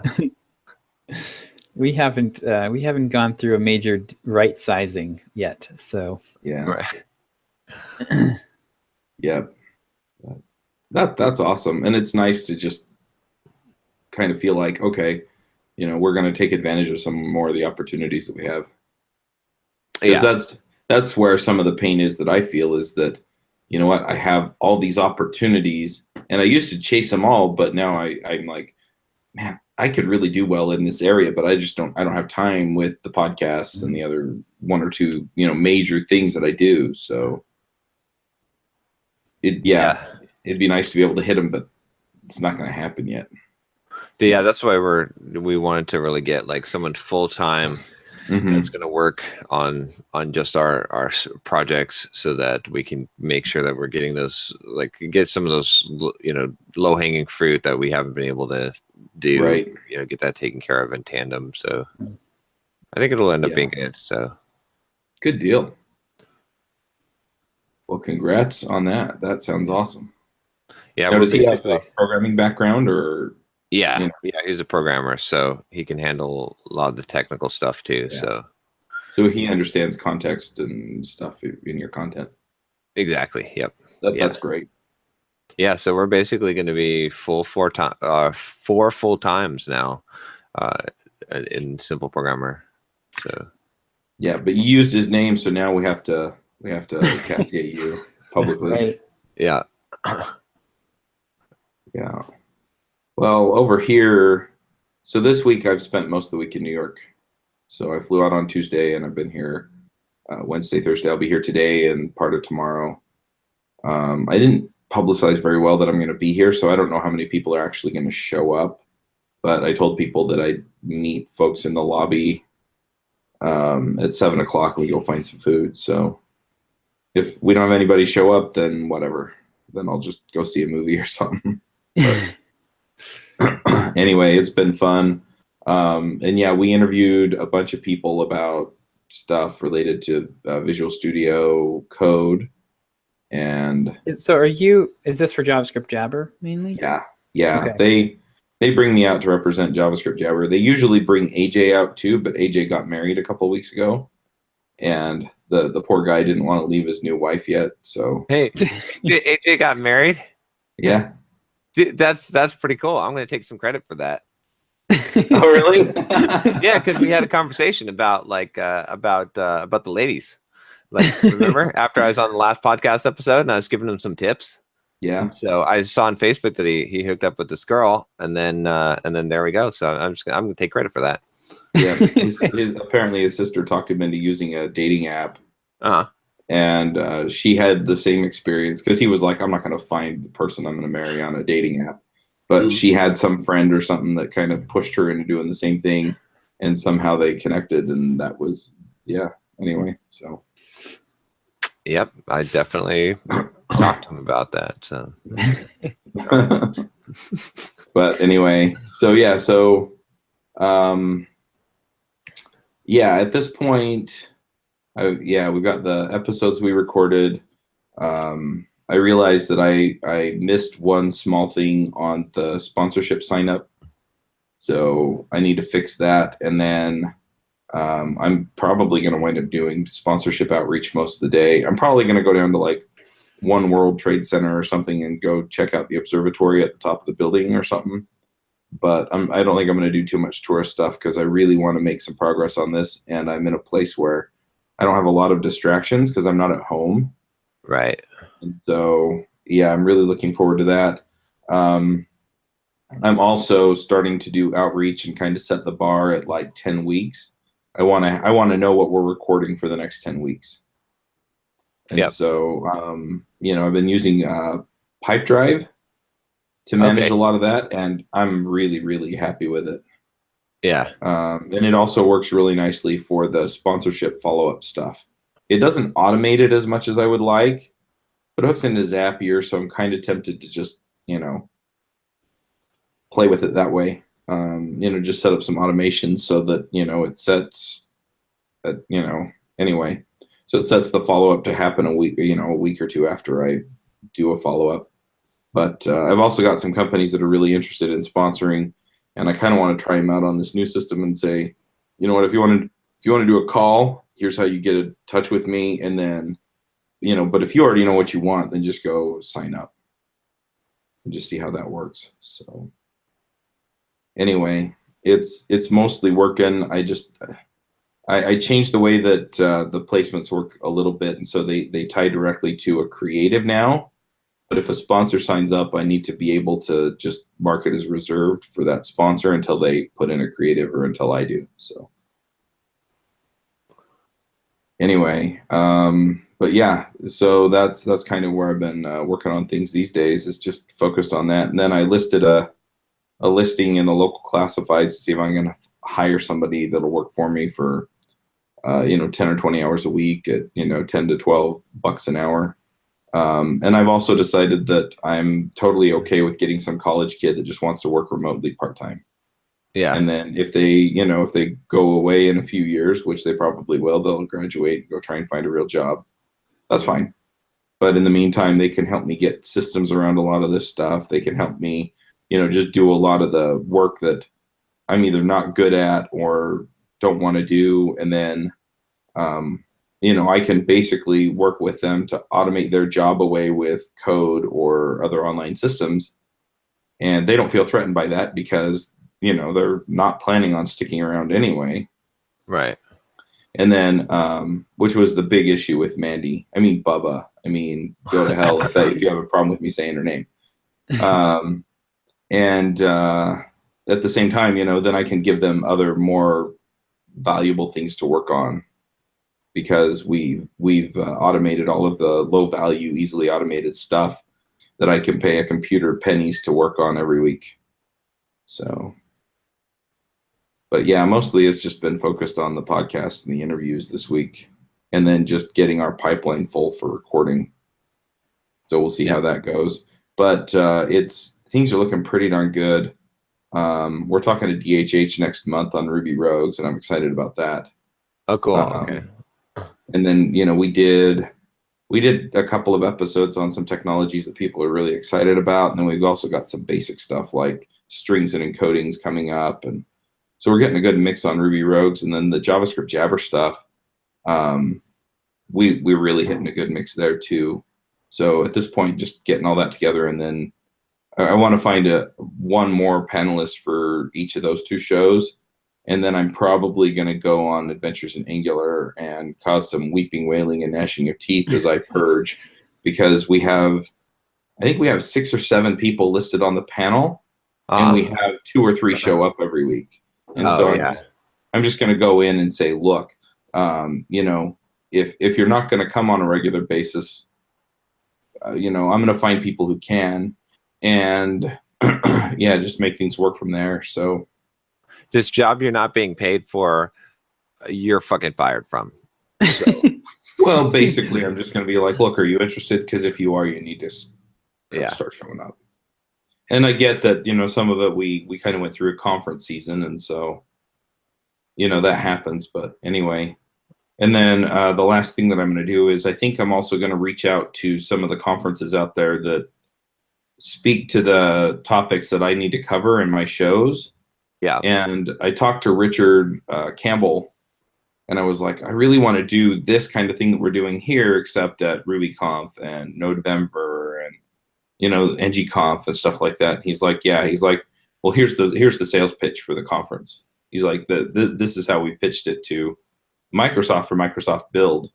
We haven't gone through a major right sizing yet, so yeah. Right. Yeah. That's awesome, and it's nice to just kind of feel like, okay, we're going to take advantage of some more of the opportunities that we have. Because that's where some of the pain is that I feel is that, I have all these opportunities, and I used to chase them all, but now I'm like, man, I could really do well in this area, but I don't have time with the podcasts and the other one or two, major things that I do. So it'd be nice to be able to hit them, but it's not going to happen yet. Yeah, that's why we wanted to really get like someone full-time that's going to work on just our projects, so that we can make sure that we're getting those, like get some of those, low-hanging fruit that we haven't been able to do, right. Get that taken care of in tandem. So I think it'll end up being good. So good deal. Well, congrats on that. That sounds awesome. Yeah. Now, does he have a programming background or? Yeah. Yeah. He's a programmer, so he can handle a lot of the technical stuff too. Yeah. So he understands context and stuff in your content. Exactly. Yep. That's great. Yeah. So we're basically going to be four full times now. in Simple Programmer. So Yeah, but you used his name, so now we have to castigate you publicly. Right. yeah. Yeah. Well, over here, so this week I've spent most of the week in New York. So I flew out on Tuesday, and I've been here Wednesday, Thursday. I'll be here today and part of tomorrow. I didn't publicize very well that I'm going to be here, so I don't know how many people are actually going to show up. But I told people that I'd meet folks in the lobby at 7 o'clock. We go find some food. So if we don't have anybody show up, then whatever. Then I'll just go see a movie or something. Anyway, it's been fun. And yeah, we interviewed a bunch of people about stuff related to Visual Studio Code. And So is this for JavaScript Jabber mainly? yeah. Okay. They bring me out to represent JavaScript Jabber. They usually bring AJ out too, but AJ got married a couple weeks ago, and the poor guy didn't want to leave his new wife yet. So Hey, AJ got married? yeah. That's pretty cool. I'm going to take some credit for that. Oh really? Yeah, because we had a conversation about the ladies. Like, remember after I was on the last podcast episode and I was giving him some tips. Yeah. So I saw on Facebook that he hooked up with this girl, and then there we go. So I'm gonna take credit for that. Yeah. Apparently his sister talked him into using a dating app. And she had the same experience because he was like, I'm not going to find the person I'm going to marry on a dating app. But she had some friend or something that kind of pushed her into doing the same thing, and somehow they connected, and that was, yeah. Anyway, so. Yep, I definitely talked to him about that. So. But anyway, so yeah, at this point, we've got the episodes we recorded. I realized that I missed one small thing on the sponsorship sign up, so I need to fix that. And then I'm probably going to wind up doing sponsorship outreach most of the day. I'm probably going to go down to like One World Trade Center or something and go check out the observatory at the top of the building or something. But I don't think I'm going to do too much tourist stuff because I really want to make some progress on this. And I'm in a place where I don't have a lot of distractions because I'm not at home. Right. And so, yeah, I'm really looking forward to that. I'm also starting to do outreach and kind of set the bar at like 10 weeks. I want to know what we're recording for the next 10 weeks. And so, I've been using Pipedrive to manage a lot of that, and I'm really, really happy with it. Yeah. And it also works really nicely for the sponsorship follow-up stuff. It doesn't automate it as much as I would like, but it hooks into Zapier, so I'm kind of tempted to just, play with it that way. Just set up some automation so that, it sets, anyway. So it sets the follow-up to happen a week or two after I do a follow-up. But I've also got some companies that are really interested in sponsoring, and I kind of want to try them out on this new system and say, you know what, if you want to do a call, here's how you get in touch with me, and then, but if you already know what you want, then just go sign up and just see how that works. So anyway, it's mostly working. I changed the way that the placements work a little bit, and so they tie directly to a creative now. But if a sponsor signs up, I need to be able to just mark it as reserved for that sponsor until they put in a creative or until I do. So anyway, but yeah, so that's kind of where I've been working on things these days, is just focused on that. And then I listed a listing in the local classifieds to see if I'm going to hire somebody that'll work for me for 10 or 20 hours a week at 10 to 12 bucks an hour. And I've also decided that I'm totally okay with getting some college kid that just wants to work remotely part-time. Yeah. And then if they go away in a few years, which they probably will, they'll graduate and go try and find a real job. That's fine. But in the meantime, they can help me get systems around a lot of this stuff. They can help me, just do a lot of the work that I'm either not good at or don't want to do. And then, I can basically work with them to automate their job away with code or other online systems. And they don't feel threatened by that because you know, they're not planning on sticking around anyway. Right. And then, which was the big issue with Mandy. I mean, Bubba. I mean, go to hell if you have a problem with me saying her name. And at the same time, you know, then I can give them other more valuable things to work on, because we've automated all of the low value, easily automated stuff that I can pay a computer pennies to work on every week. So, but yeah, mostly it's just been focused on the podcast and the interviews this week, and then just getting our pipeline full for recording. So we'll see how that goes. But things are looking pretty darn good. We're talking to DHH next month on Ruby Rogues, and I'm excited about that. Oh, cool. Okay. And then, you know, we did a couple of episodes on some technologies that people are really excited about, and then we've also got some basic stuff like strings and encodings coming up, and so we're getting a good mix on Ruby Rogues. And then the JavaScript Jabber stuff, we're really hitting a good mix there too. So at this point, just getting all that together, and then I want to find one more panelist for each of those two shows. And then I'm probably going to go on Adventures in Angular and cause some weeping, wailing, and gnashing of teeth as I purge, because I think we have 6 or 7 people listed on the panel, and we have 2 or 3 show up every week. And I'm just going to go in and say, look, you know, if you're not going to come on a regular basis, you know, I'm going to find people who can, and yeah, just make things work from there. So. This job you're not being paid for, you're fucking fired from. So. Well, basically, I'm just going to be like, look, are you interested? Because if you are, you need to start showing up. And I get that, you know, some of it we kind of went through a conference season, and so, you know, that happens. But anyway, and then the last thing that I'm going to do is I think I'm also going to reach out to some of the conferences out there that speak to the topics that I need to cover in my shows. Yeah. And I talked to Richard Campbell, and I was like, I really want to do this kind of thing that we're doing here, except at RubyConf and November and, you know, NG Conf and stuff like that. And he's like, yeah. He's like, well, here's the sales pitch for the conference. He's like, this is how we pitched it to Microsoft for Microsoft Build.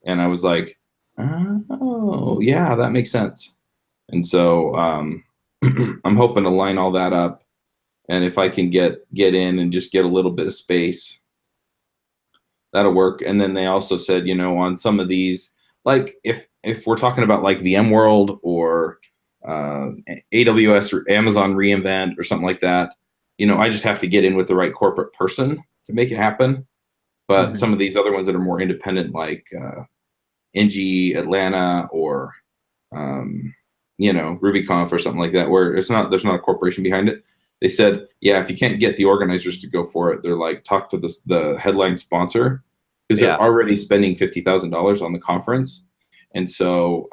And I was like, oh, yeah, that makes sense. And so I'm hoping to line all that up. And if I can get in and just get a little bit of space, that'll work. And then they also said, you know, on some of these, like if we're talking about like VMworld or AWS or Amazon reInvent or something like that, you know, I just have to get in with the right corporate person to make it happen. But some of these other ones that are more independent, like NG Atlanta or you know, RubyConf or something like that, where there's not a corporation behind it. They said, yeah, if you can't get the organizers to go for it, they're like, talk to the headline sponsor, because they're already spending $50,000 on the conference. And so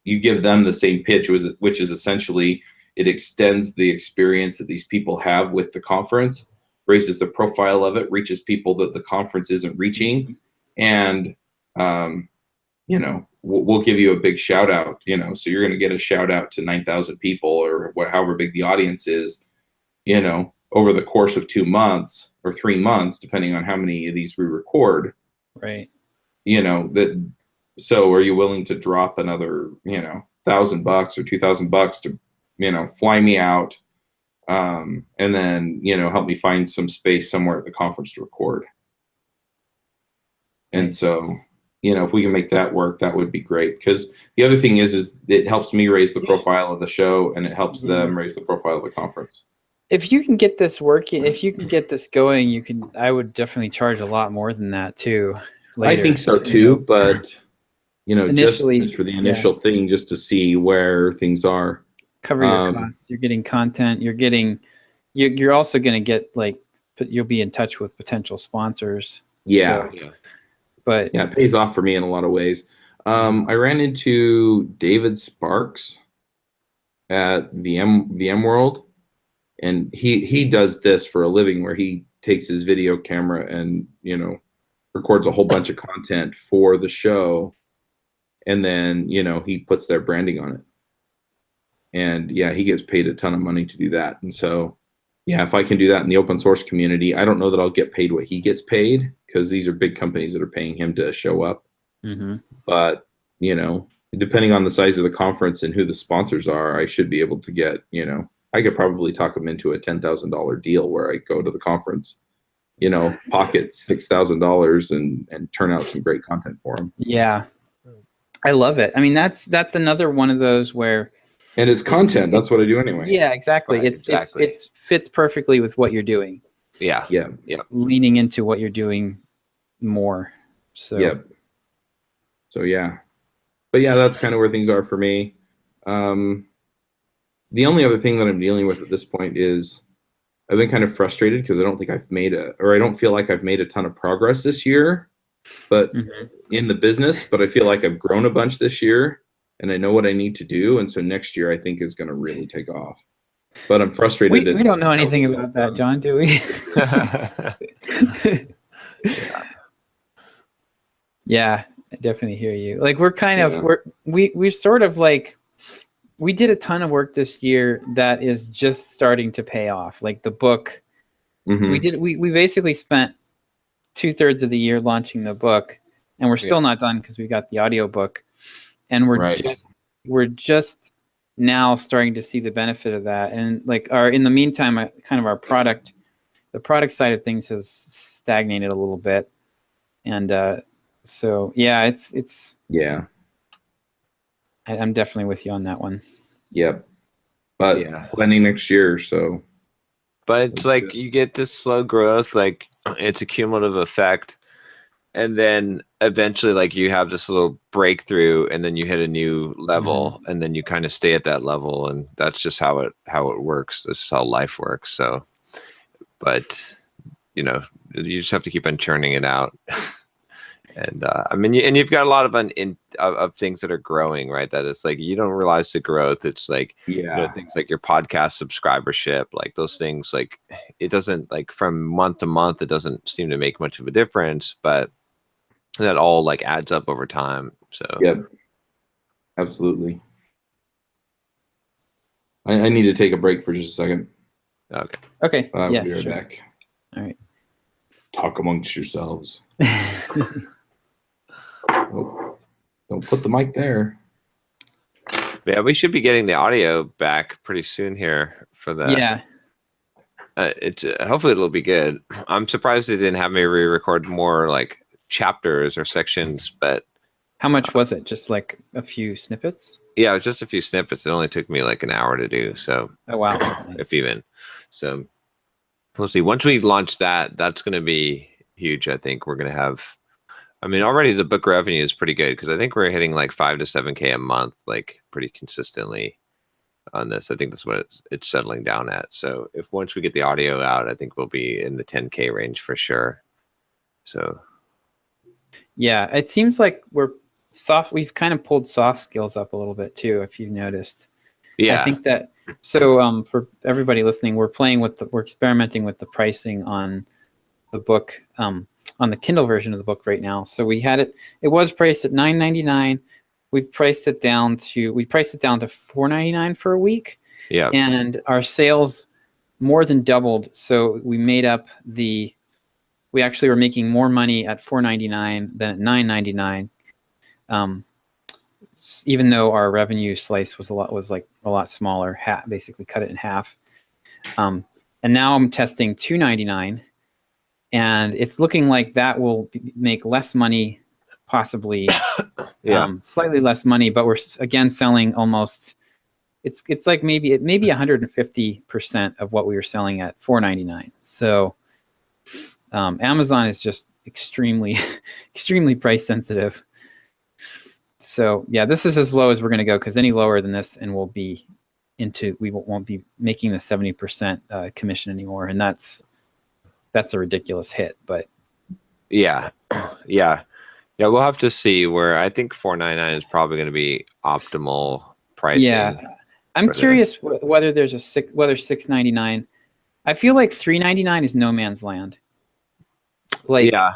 you give them the same pitch, which is essentially, it extends the experience that these people have with the conference, raises the profile of it, reaches people that the conference isn't reaching. And, you know, we'll give you a big shout out, you know, so you're going to get a shout out to 9,000 people or however big the audience is, you know, over the course of 2 months or 3 months, depending on how many of these we record. Right. You know, so are you willing to drop another, you know, $1,000 or $2,000 to, you know, fly me out, and then, you know, help me find some space somewhere at the conference to record. And so, you know, if we can make that work, that would be great. Because the other thing is it helps me raise the profile of the show, and it helps them raise the profile of the conference. If you can get this working, if you can get this going, I would definitely charge a lot more than that too. Later, I think so too, but you know, initially, just for the initial thing, just to see where things are. Cover your costs. You're getting content. You're also going to get you'll be in touch with potential sponsors. Yeah. So, but yeah, it pays off for me in a lot of ways. I ran into David Sparks at VMworld, and he does this for a living, where he takes his video camera and, you know, records a whole bunch of content for the show, and then, you know, he puts their branding on it. And yeah, he gets paid a ton of money to do that. And so yeah, if I can do that in the open source community, I don't know that I'll get paid what he gets paid because these are big companies that are paying him to show up. Mm-hmm. But, you know, depending on the size of the conference and who the sponsors are, I should be able to get, you know, I could probably talk him into a $10,000 deal where I go to the conference, you know, pocket $6,000 and turn out some great content for him. Yeah, I love it. I mean, that's another one of those where, and it's content. That's what I do anyway. Yeah, exactly. Right, It's fits perfectly with what you're doing. Yeah. Yeah. Leaning into what you're doing more. So. Yep. So yeah, but yeah, that's kind of where things are for me. The only other thing that I'm dealing with at this point is I've been kind of frustrated because I don't think I've made I don't feel like I've made a ton of progress this year, but in the business, but I feel like I've grown a bunch this year and I know what I need to do. And so next year I think is going to really take off, but I'm frustrated. We don't know anything about that, John, do we? Yeah, I definitely hear you. Like we're kind of, we're sort of like, we did a ton of work this year that is just starting to pay off. Like the book, we basically spent 2/3 of the year launching the book, and we're still not done because we got the audiobook, and we're just now starting to see the benefit of that. And like in the meantime, kind of the product side of things has stagnated a little bit, and so yeah, it's I'm definitely with you on that one. Yep. But planning next year, so. But it's like you get this slow growth, like it's a cumulative effect. And then eventually like you have this little breakthrough and then you hit a new level and then you kind of stay at that level. And that's just how it works. That's just how life works. So, but you know, you just have to keep on churning it out. And I mean, you've got a lot of things that are growing, right? That it's like you don't realize the growth. It's like you know, things like your podcast subscribership, like those things. Like it doesn't like from month to month, it doesn't seem to make much of a difference, but that all like adds up over time. So absolutely. I need to take a break for just a second. Okay. I'll be right back. All right. Talk amongst yourselves. Oh, don't put the mic there. Yeah, we should be getting the audio back pretty soon here for that. Yeah. Hopefully it'll be good. I'm surprised they didn't have me re-record more like chapters or sections, but how much was it? Just like a few snippets? Yeah, just a few snippets. It only took me like an hour to do. So oh wow, nice. If even. So we'll see. Once we launch that, that's going to be huge. I think we're going to have. I mean, already the book revenue is pretty good because I think we're hitting like 5 to 7K a month, like pretty consistently on this. I think that's what it's settling down at. So if once we get the audio out, I think we'll be in the 10K range for sure. So yeah, it seems like we've kind of pulled soft skills up a little bit too, if you've noticed. Yeah, I think that. So for everybody listening, we're experimenting with the pricing on the book. On the Kindle version of the book right now. So we had it was priced at $9.99. We've priced it down to $4.99 for a week. Yeah. And our sales more than doubled. So we actually were making more money at $4.99 than at $9.99. Even though our revenue slice was a lot smaller, basically cut it in half. And now I'm testing $2.99. And it's looking like that will make less money, possibly slightly less money, but we're again selling almost. It's like maybe 150% of what we were selling at $4.99. So Amazon is just extremely price sensitive. So yeah, this is as low as we're going to go because any lower than this, and we won't be making the 70% commission anymore, and that's a ridiculous hit. But yeah, we'll have to see. Where I think $4.99 is probably going to be optimal pricing. Yeah, I'm curious whether there's $6.99. I feel like $3.99 is no man's land. Like, yeah,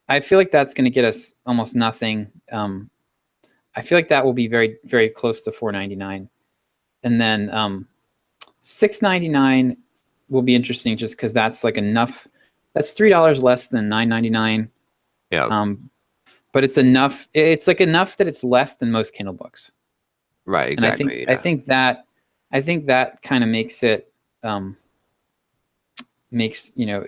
I feel like that's going to get us almost nothing. I feel like that will be very, very close to $4.99, and then $6.99. will be interesting just because that's like enough. That's $3 less than $9.99. Yeah. But it's enough. It's like enough that it's less than most Kindle books. Right. Exactly. And I think that kind of makes it makes, you know,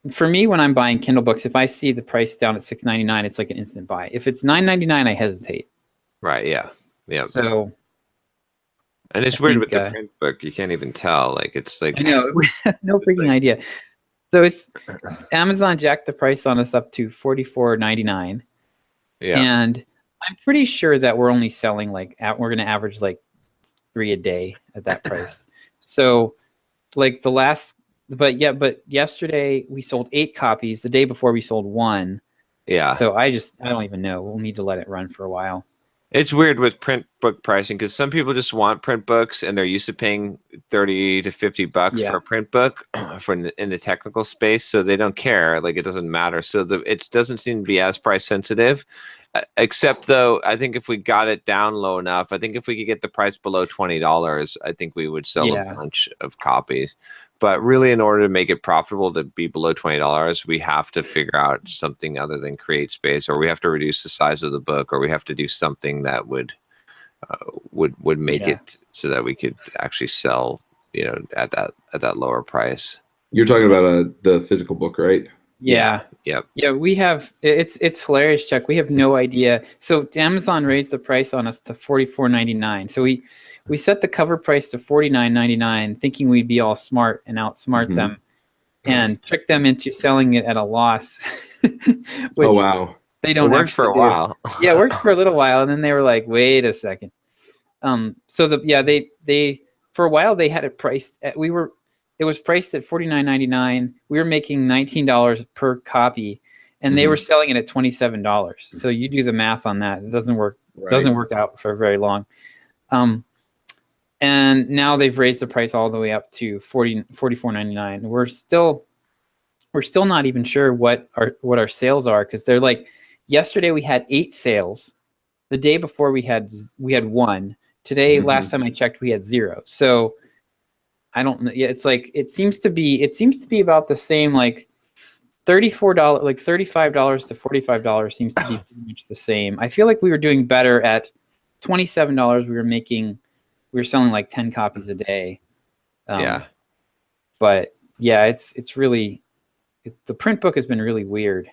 for me, when I'm buying Kindle books, if I see the price down at $6.99, it's like an instant buy. If it's $9.99, I hesitate. Right. Yeah. Yeah. So, and it's weird with the print book. You can't even tell. Like, it's like, I know, no freaking idea. So it's Amazon jacked the price on us up to $44.99. yeah. And I'm pretty sure that we're only selling like, we're going to average like 3 a day at that price. So like but yesterday we sold 8 copies. The day before we sold 1. Yeah. So I don't even know. We'll need to let it run for a while. It's weird with print book pricing because some people just want print books and they're used to paying $30 to $50 for a print book in the technical space, so they don't care. Like, it doesn't matter. So it doesn't seem to be as price sensitive. Except though, I think if we got it down low enough, I think if we could get the price below $20, I think we would sell a bunch of copies. But really, in order to make it profitable to be below $20, we have to figure out something other than create space, or we have to reduce the size of the book, or we have to do something that would make it so that we could actually sell, you know, at that lower price. You're talking about the physical book, right? Yeah. Yep. Yeah, we have, it's hilarious, Chuck. We have no idea. So Amazon raised the price on us to $44.99. So we set the cover price to $49.99, thinking we'd be all smart and outsmart them and trick them into selling it at a loss. Which oh, wow. They don't. It worked for a while. Yeah, it worked for a little while, and then they were like, wait a second. So they for a while they had it priced at, it was priced at $49.99. We were making $19 per copy, and they were selling it at $27. So you do the math on that. It doesn't work. Doesn't work out for very long. And now they've raised the price all the way up to $44.99. We're still not even sure what our sales are, because they're like, yesterday we had 8 sales. The day before we had 1. Today, last time I checked, we had 0. So I don't know. Yeah, it's like it seems to be about the same, like $34, like $35 to $45 seems to be pretty much the same. I feel like we were doing better at $27. We were selling like 10 copies a day. But yeah, it's really the print book has been really weird.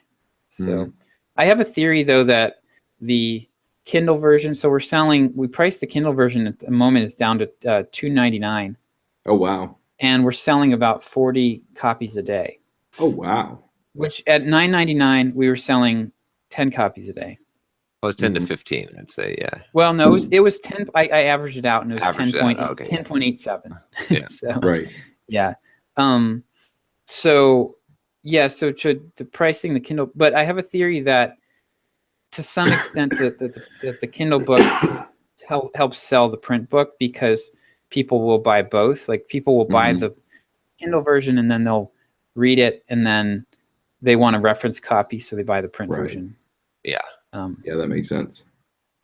So I have a theory though that the Kindle version, so we priced the Kindle version at the moment is down to $2.99. Oh, wow. And we're selling about 40 copies a day. Oh, wow. Which at $9.99, we were selling 10 copies a day. Oh, 10 to 15, I'd say, yeah. Well, no, it was 10. I averaged it out, and it was 10.87. Yeah. So, right. Yeah. So to pricing the Kindle, but I have a theory that to some extent that the Kindle book helps sell the print book, because people will buy both. Like, people will buy the Kindle version and then they'll read it, and then they want a reference copy, so they buy the print version. Yeah. Yeah, that makes sense.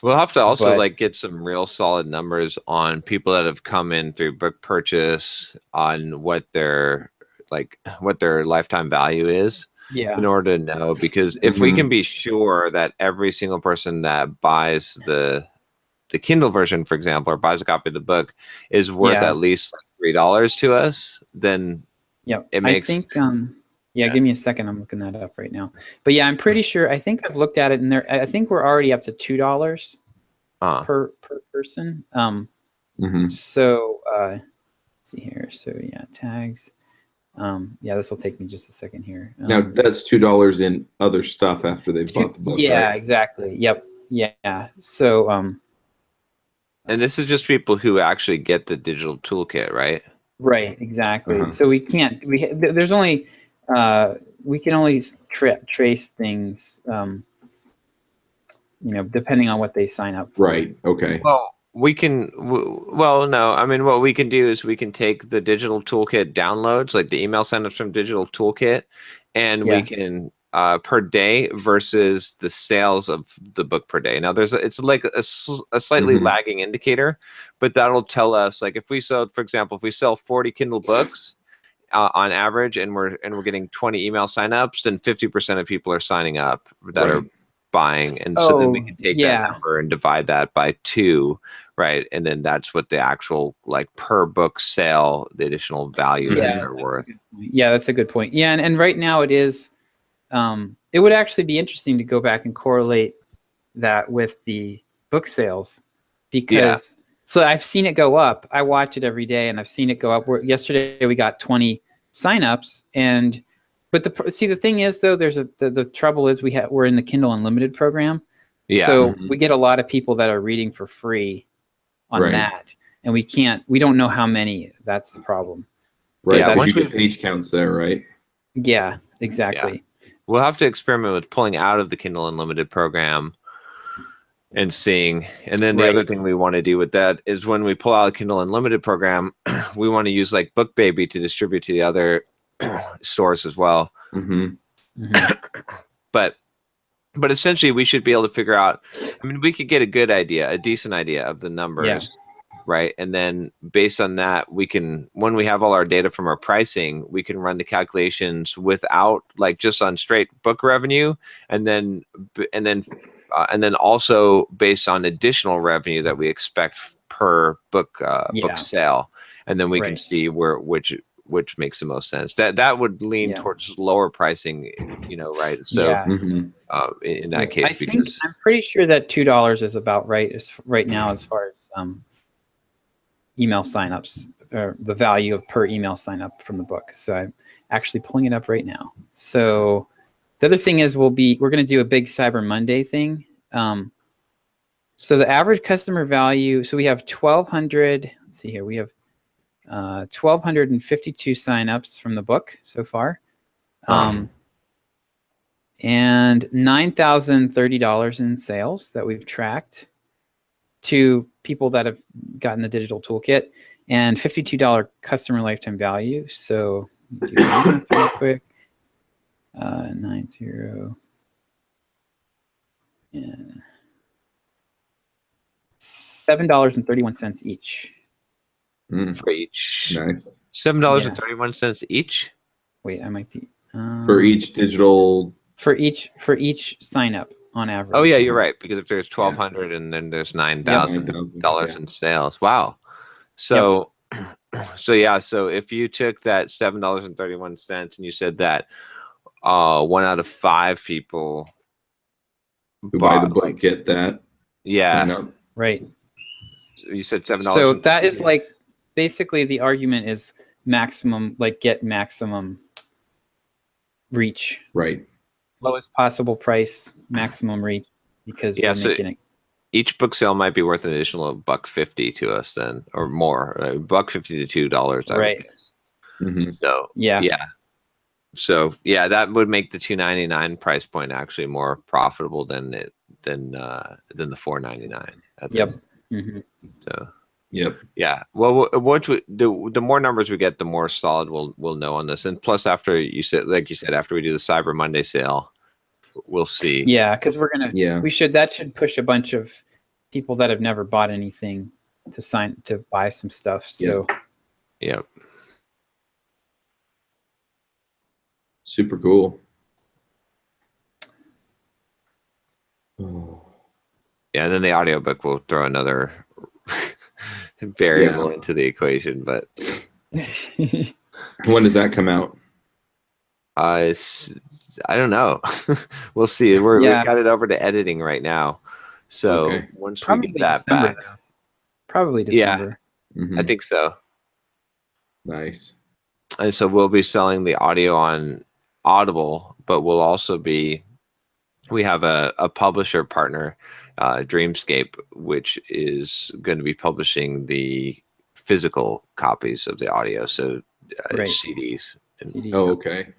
We'll have to also like get some real solid numbers on people that have come in through book purchase, on what their lifetime value is. Yeah. In order to know, because if we can be sure that every single person that buys the Kindle version, for example, or buys a copy of the book is worth at least $3 to us, then it makes. I think. Give me a second. I'm looking that up right now. But yeah, I'm pretty sure. I think I've looked at it, and I think we're already up to $2 per person. So let's see here. So yeah, tags. This will take me just a second here. Now that's $2 in other stuff after they bought the book. Yeah, right? exactly. Yep. Yeah. So and this is just people who actually get the digital toolkit, right? Right. Exactly. So we can't. There's only. We can only trace things. Depending on what they sign up for. Right. Okay. Well, we can. Well, no. I mean, what we can do is we can take the digital toolkit downloads, like the email signups from digital toolkit, and we can per day versus the sales of the book per day. Now, it's like a slightly lagging indicator, but that'll tell us, like, if we sold, for example, if we sell 40 Kindle books, on average, and we're getting 20 email signups, then 50% of people are signing up that are buying, and so then we can take that number and divide that by 2, right? And then that's what the actual like per book sale, the additional value that they're worth. Yeah, that's a good point. Yeah, and right now it is. It would actually be interesting to go back and correlate that with the book sales, because so I've seen it go up. I watch it every day, and I've seen it go up. Yesterday we got 20 signups, but the thing is though, there's the trouble is we're in the Kindle Unlimited program, so we get a lot of people that are reading for free on that, and we don't know how many. That's the problem. Right. Yeah, once you get page counts there, right? Yeah, exactly. Yeah. We'll have to experiment with pulling out of the Kindle Unlimited program and seeing. And then the other thing we want to do with that is when we pull out the Kindle Unlimited program, we want to use like BookBaby to distribute to the other stores as well. But essentially we should be able to figure out, I mean, we could get a decent idea of the numbers, right? And then based on that, we can, when we have all our data from our pricing, we can run the calculations without like just on straight book revenue, and then also based on additional revenue that we expect per book book sale, and then we can see which makes the most sense. That would lean towards lower pricing, right? So in that case, I'm pretty sure that $2 is about right now as far as email signups, or the value of per email sign up from the book. So I'm actually pulling it up right now. So the other thing is we're going to do a big Cyber Monday thing. So the average customer value, so we have 1,200, let's see here, we have 1,252 signups from the book so far. And $9,030 in sales that we've tracked to people that have gotten the digital toolkit, and $52 customer lifetime value. So do that real quick. 90. Yeah. $7.31 each. For each. Nice. $7.31 each. Wait, I might be. For each digital. For each sign up on average. Oh yeah, you're right, because if there's 1,200 and then there's $9,000 in sales. Wow. So so if you took that $7.31 and you said that 1 out of 5 people who buy the book get that. Yeah. Right. You said $7. So that is like basically the argument is maximum, like get maximum reach. Right. Lowest possible price, maximum reach, because we're making it. Each book sale might be worth an additional $1.50 to us then, or more, $1.50 to $2. Right. So So that would make the $2.99 price point actually more profitable than the $4.99. Yep. So. Yep. Yeah. Well, the more numbers we get, the more solid we'll know on this. And plus, after you said, after we do the Cyber Monday sale, we'll see. Yeah, because we're gonna. Yeah. That should push a bunch of people that have never bought anything to buy some stuff. So. Yep. Super cool. Yeah, and then the audiobook will throw another variable into the equation, but when does that come out? I don't know. We'll see. We've got it over to editing right now, so once probably we get that December, back, probably December. I think so. Nice. And so we'll be selling the audio on Audible, but we have a publisher partner, Dreamscape, which is going to be publishing the physical copies of the audio, so CDs. Oh, okay.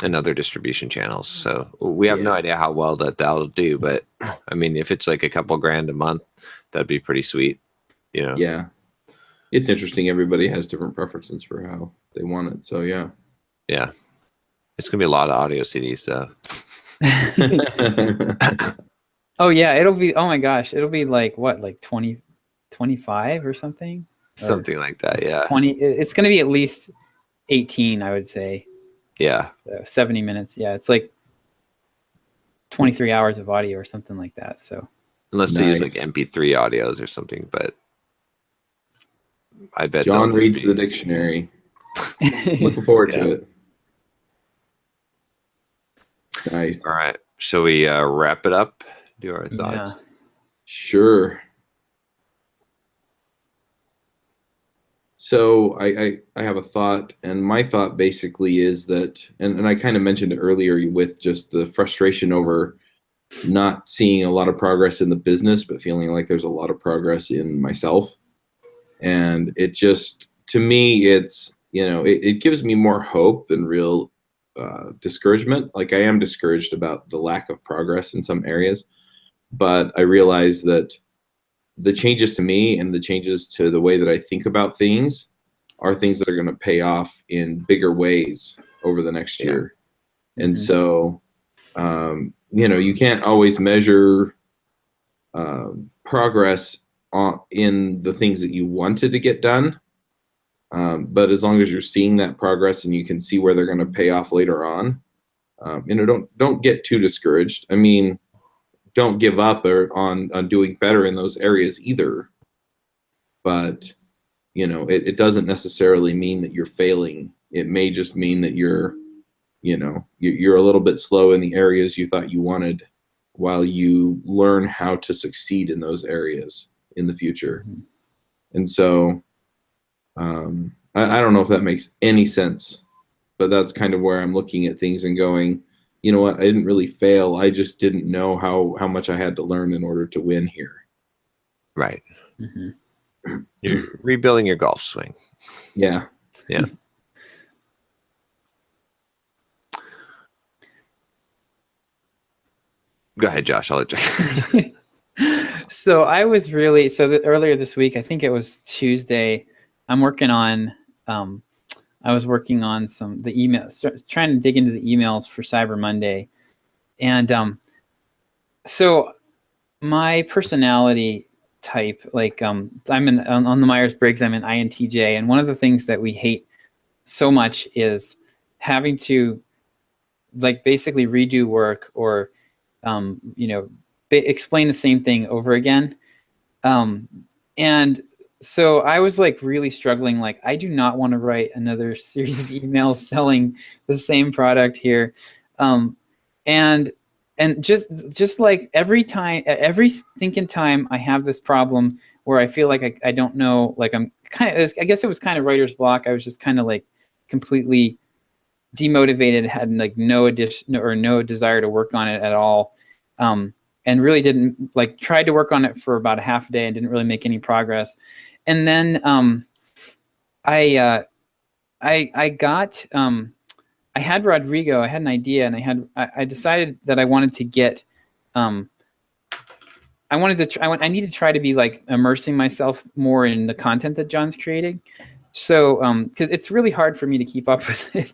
And other distribution channels. So we have no idea how well that'll do, but I mean, if it's like a couple grand a month, that'd be pretty sweet, Yeah. It's interesting. Everybody has different preferences for how they want it. So yeah. Yeah. It's going to be a lot of audio CDs, so. Oh yeah, it'll be, oh my gosh, it'll be like what, like 25 or something? Something like that, yeah. 20, it's going to be at least 18, I would say. Yeah. So 70 minutes. Yeah, it's like 23 hours of audio or something like that. So Unless they use like Nice. MP3 audios or something, but I bet John they'll just reads be- the dictionary. Looking forward Yeah. to it. Nice. All right. Shall we wrap it up? Do our yeah. thoughts? Sure. So I have a thought, and my thought basically is that, and I kind of mentioned it earlier with just the frustration over not seeing a lot of progress in the business, but feeling like there's a lot of progress in myself. And it just, to me, it's, it gives me more hope than real discouragement. Like, I am discouraged about the lack of progress in some areas, but I realize that the changes to me and the changes to the way that I think about things are things that are going to pay off in bigger ways over the next year. And so, you can't always measure progress in the things that you wanted to get done. But as long as you're seeing that progress and you can see where they're going to pay off later on, don't get too discouraged. I mean, don't give up on doing better in those areas either. But, it doesn't necessarily mean that you're failing. It may just mean that you're a little bit slow in the areas you thought you wanted, while you learn how to succeed in those areas in the future. And so I don't know if that makes any sense, but that's kind of where I'm looking at things and going, you know what, I didn't really fail. I just didn't know how much I had to learn in order to win here. Right. You're rebuilding your golf swing. Yeah. Yeah. Go ahead, Josh. I'll let you. So I was earlier this week, I think it was Tuesday, I'm working on, I was working on the emails, trying to dig into the emails for Cyber Monday. And so my personality type, like I'm on the Myers-Briggs, I'm an INTJ. And one of the things that we hate so much is having to basically redo work or, explain the same thing over again. And so I was really struggling. I do not want to write another series of emails selling the same product here. And just like every thinking time I have this problem where I feel like I don't know, I'm kind of, I guess it was kind of writer's block. I was just kind of completely demotivated, had no addition or no desire to work on it at all. And really didn't tried to work on it for about a half a day and didn't really make any progress. And then I had Rodrigo, I had an idea, and I decided that I wanted to get, I needed to try to be immersing myself more in the content that John's creating. So, because it's really hard for me to keep up with it.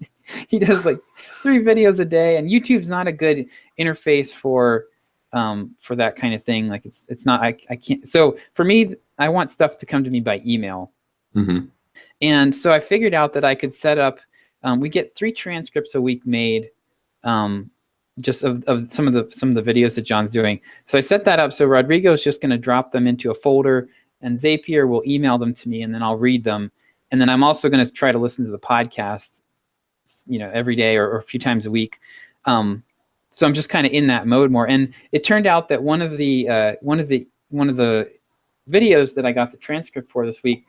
He does 3 videos a day, and YouTube's not a good interface for that kind of thing. It's not, I can't. So for me, I want stuff to come to me by email. Mm-hmm. And so I figured out that I could set up, we get 3 transcripts a week made, just of some of the videos that John's doing. So I set that up. So Rodrigo's just going to drop them into a folder, and Zapier will email them to me, and then I'll read them. And then I'm also going to try to listen to the podcast, every day or a few times a week. So I'm just kind of in that mode more. And it turned out that one of the videos that I got the transcript for this week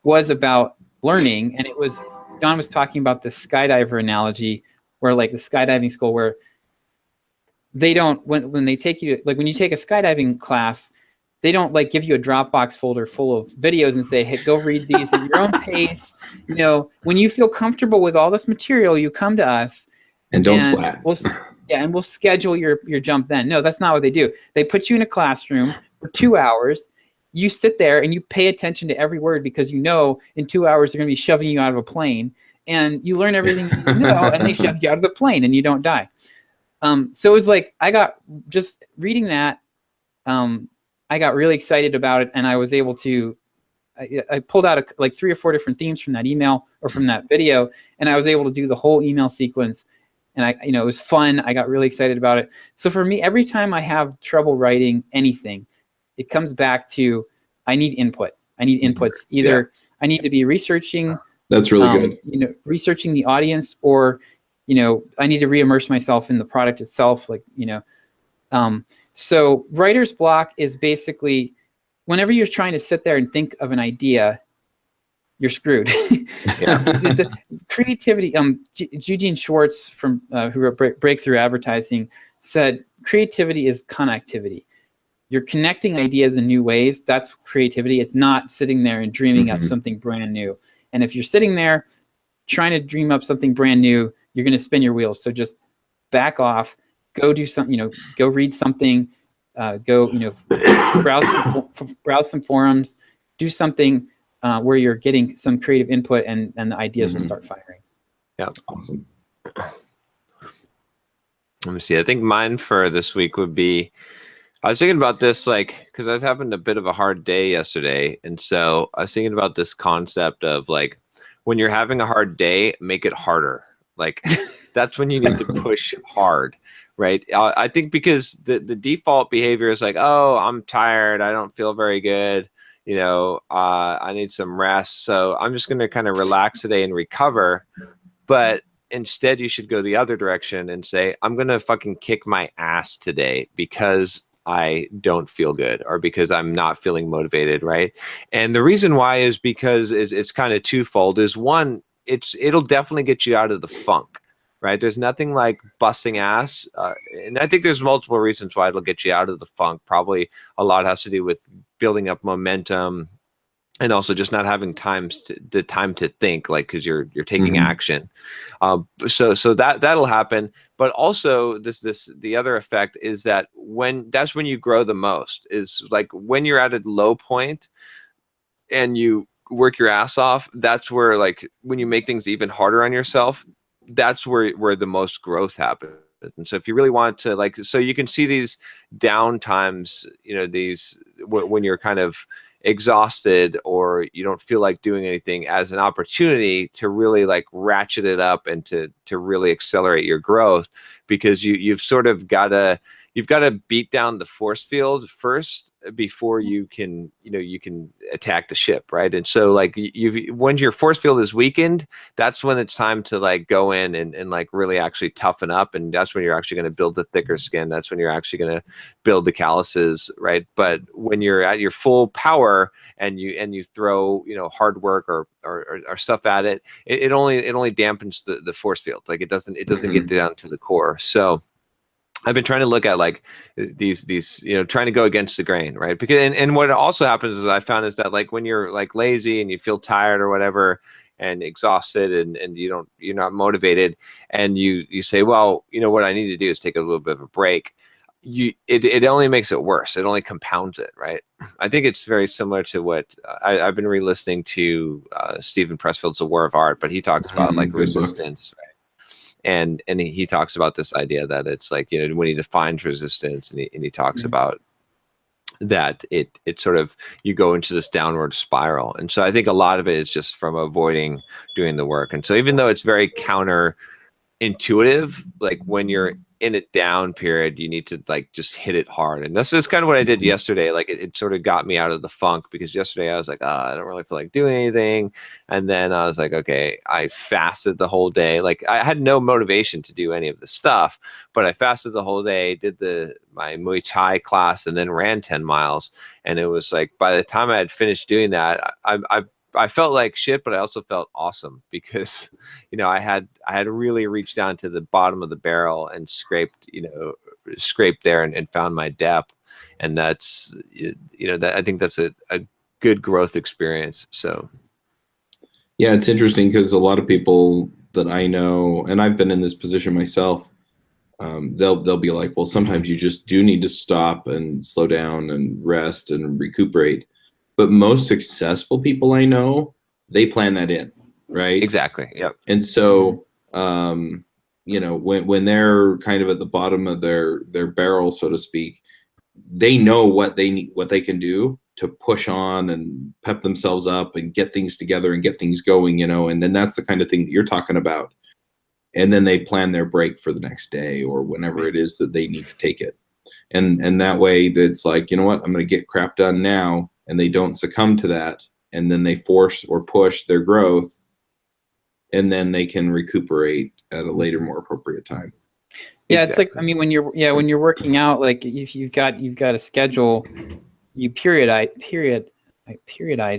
was about learning, and John was talking about the skydiver analogy, where the skydiving school, where they don't, when they take you, when you take a skydiving class, they don't give you a Dropbox folder full of videos and say, hey, go read these at your own pace. When you feel comfortable with all this material, you come to us. And don't splat. And we'll schedule your jump then. No, that's not what they do. They put you in a classroom for 2 hours. You sit there and you pay attention to every word, because in 2 hours they're going to be shoving you out of a plane, and you learn everything you know, and they shove you out of the plane and you don't die. So it was I got, just reading that, I got really excited about it, and I was able to I pulled out like 3 or 4 different themes from that email or from that video, and I was able to do the whole email sequence. And it was fun. I got really excited about it. So for me, every time I have trouble writing anything, it comes back to I need input. I need inputs. Either I need to be researching. That's really good. Researching the audience, or I need to re-immerse myself in the product itself. So writer's block is basically whenever you're trying to sit there and think of an idea, you're screwed. The creativity. Eugene Schwartz from who wrote Breakthrough Advertising said creativity is connectivity. You're connecting ideas in new ways. That's creativity. It's not sitting there and dreaming up something brand new. And if you're sitting there trying to dream up something brand new, you're going to spin your wheels. So just back off, go do something, go read something, go, browse some forums, do something where you're getting some creative input, and the ideas will start firing. Yeah. Awesome. Let me see. I think mine for this week would be, I was thinking about this, because I was having a bit of a hard day yesterday. And so I was thinking about this concept of when you're having a hard day, make it harder. That's when you need to push hard, right? I think because the default behavior is oh, I'm tired. I don't feel very good. I need some rest. So I'm just going to kind of relax today and recover. But instead, you should go the other direction and say, I'm going to fucking kick my ass today because I don't feel good, or because I'm not feeling motivated, right? And the reason why is because it's kind of twofold. Is one, it'll definitely get you out of the funk, right? There's nothing like busting ass, and I think there's multiple reasons why it'll get you out of the funk. Probably a lot has to do with building up momentum, and also just not having the time to think, because you're taking action. So that'll happen. But also the other effect is that that's when you grow the most, is when you're at a low point and you work your ass off. That's where when you make things even harder on yourself, that's where the most growth happens. And so if you really want to so you can see these down times, these when you're kind of exhausted or you don't feel like doing anything, as an opportunity to really ratchet it up and to really accelerate your growth, because you've sort of got to beat down the force field first before you can attack the ship, right? And so when your force field is weakened, that's when it's time to go in and really actually toughen up, and that's when you're actually going to build the thicker skin. That's when you're actually going to build the calluses, right? But when you're at your full power and you throw hard work or stuff at it, it only dampens the force field. It doesn't get down to the core. So I've been trying to look at these trying to go against the grain, right? Because and what also happens is I found is that when you're lazy and you feel tired or whatever and exhausted and you're not motivated, and you say, well, what I need to do is take a little bit of a break. It only makes it worse. It only compounds it, right? I think it's very similar to what I've been re-listening to Stephen Pressfield's The War of Art, but he talks about resistance, right? And he talks about this idea that it's when he defines resistance, and he talks about that it sort of, you go into this downward spiral. And so I think a lot of it is just from avoiding doing the work. And so even though it's very counterintuitive, when you're in a down period, you need to just hit it hard. And this is kind of what I did yesterday. It sort of got me out of the funk, because yesterday I was I don't really feel like doing anything. And then I was okay, I fasted the whole day. I had no motivation to do any of the stuff, but I fasted the whole day, did my Muay Thai class, and then ran 10 miles. And it was by the time I had finished doing that, I felt like shit, but I also felt awesome, because, I had really reached down to the bottom of the barrel and scraped there and found my depth. And that's, that I think that's a good growth experience. So. Yeah, it's interesting, because a lot of people that I know, and I've been in this position myself, they'll be well, sometimes you just do need to stop and slow down and rest and recuperate. But most successful people I know, they plan that in, right? Exactly. Yep. And so, when they're kind of at the bottom of their barrel, so to speak, they know what they need, what they can do to push on and pep themselves up and get things together and get things going, and then that's the kind of thing that you're talking about. And then they plan their break for the next day or whenever it is that they need to take it. And that way it's like, you know what, I'm going to get crap done now, and they don't succumb to that. And then they force or push their growth, and then they can recuperate at a later, more appropriate time. Yeah, exactly. It's like, I mean, when you're working out, like if you've got a schedule, you periodize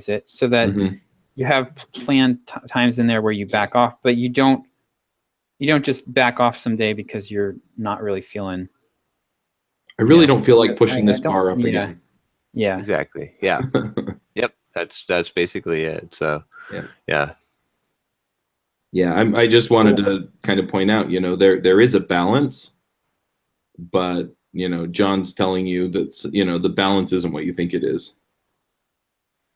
it so that you have planned times in there where you back off, but you don't just back off someday because you're not really feeling. I really don't feel like pushing this bar up again. Yeah. Exactly. Yeah. Yep. That's basically it. So yeah. I just wanted to kind of point out, there is a balance, but John's telling you that the balance isn't what you think it is.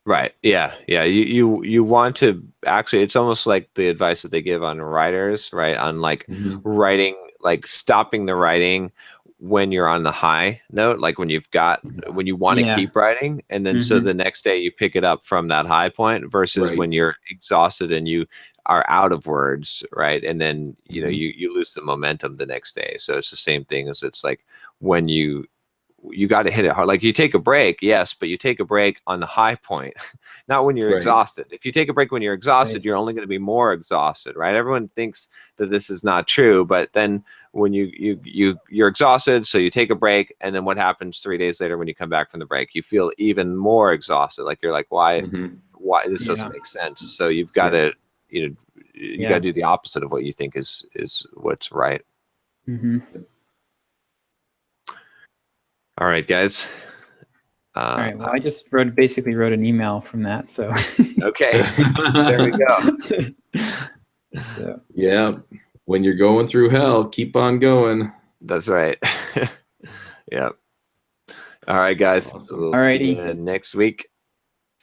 Right. Yeah. You want to actually, it's almost like the advice that they give on writers, right? On like writing, like stopping the writing when you're on the high note, like when you want to keep writing, and then so the next day you pick it up from that high point versus when you're exhausted and you are out of words, right? And then you lose the momentum the next day. So it's the same thing as it's like when you got to hit it hard. Like you take a break, yes, but you take a break on the high point, not when you're exhausted. If you take a break when you're exhausted, you're only going to be more exhausted, right? Everyone thinks that this is not true, but then when you're exhausted, so you take a break, and then what happens 3 days later when you come back from the break? You feel even more exhausted. Like you're like, why this doesn't make sense? So you've got to you got to do the opposite of what you think is what's right. All right, guys. All right. Well, I just basically wrote an email from that. So. Okay. There we go. So. Yeah. When you're going through hell, keep on going. That's right. Yep. All right, guys. Awesome. We'll Alrighty. see you next week.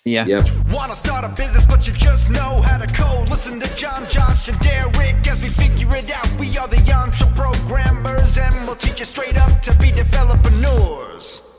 Yeah. Yep. Wanna start a business, but you just know how to code. Listen to John, Josh, and Derek as we figure it out. We are the EntreProgrammers, and we'll teach you straight up to be developers.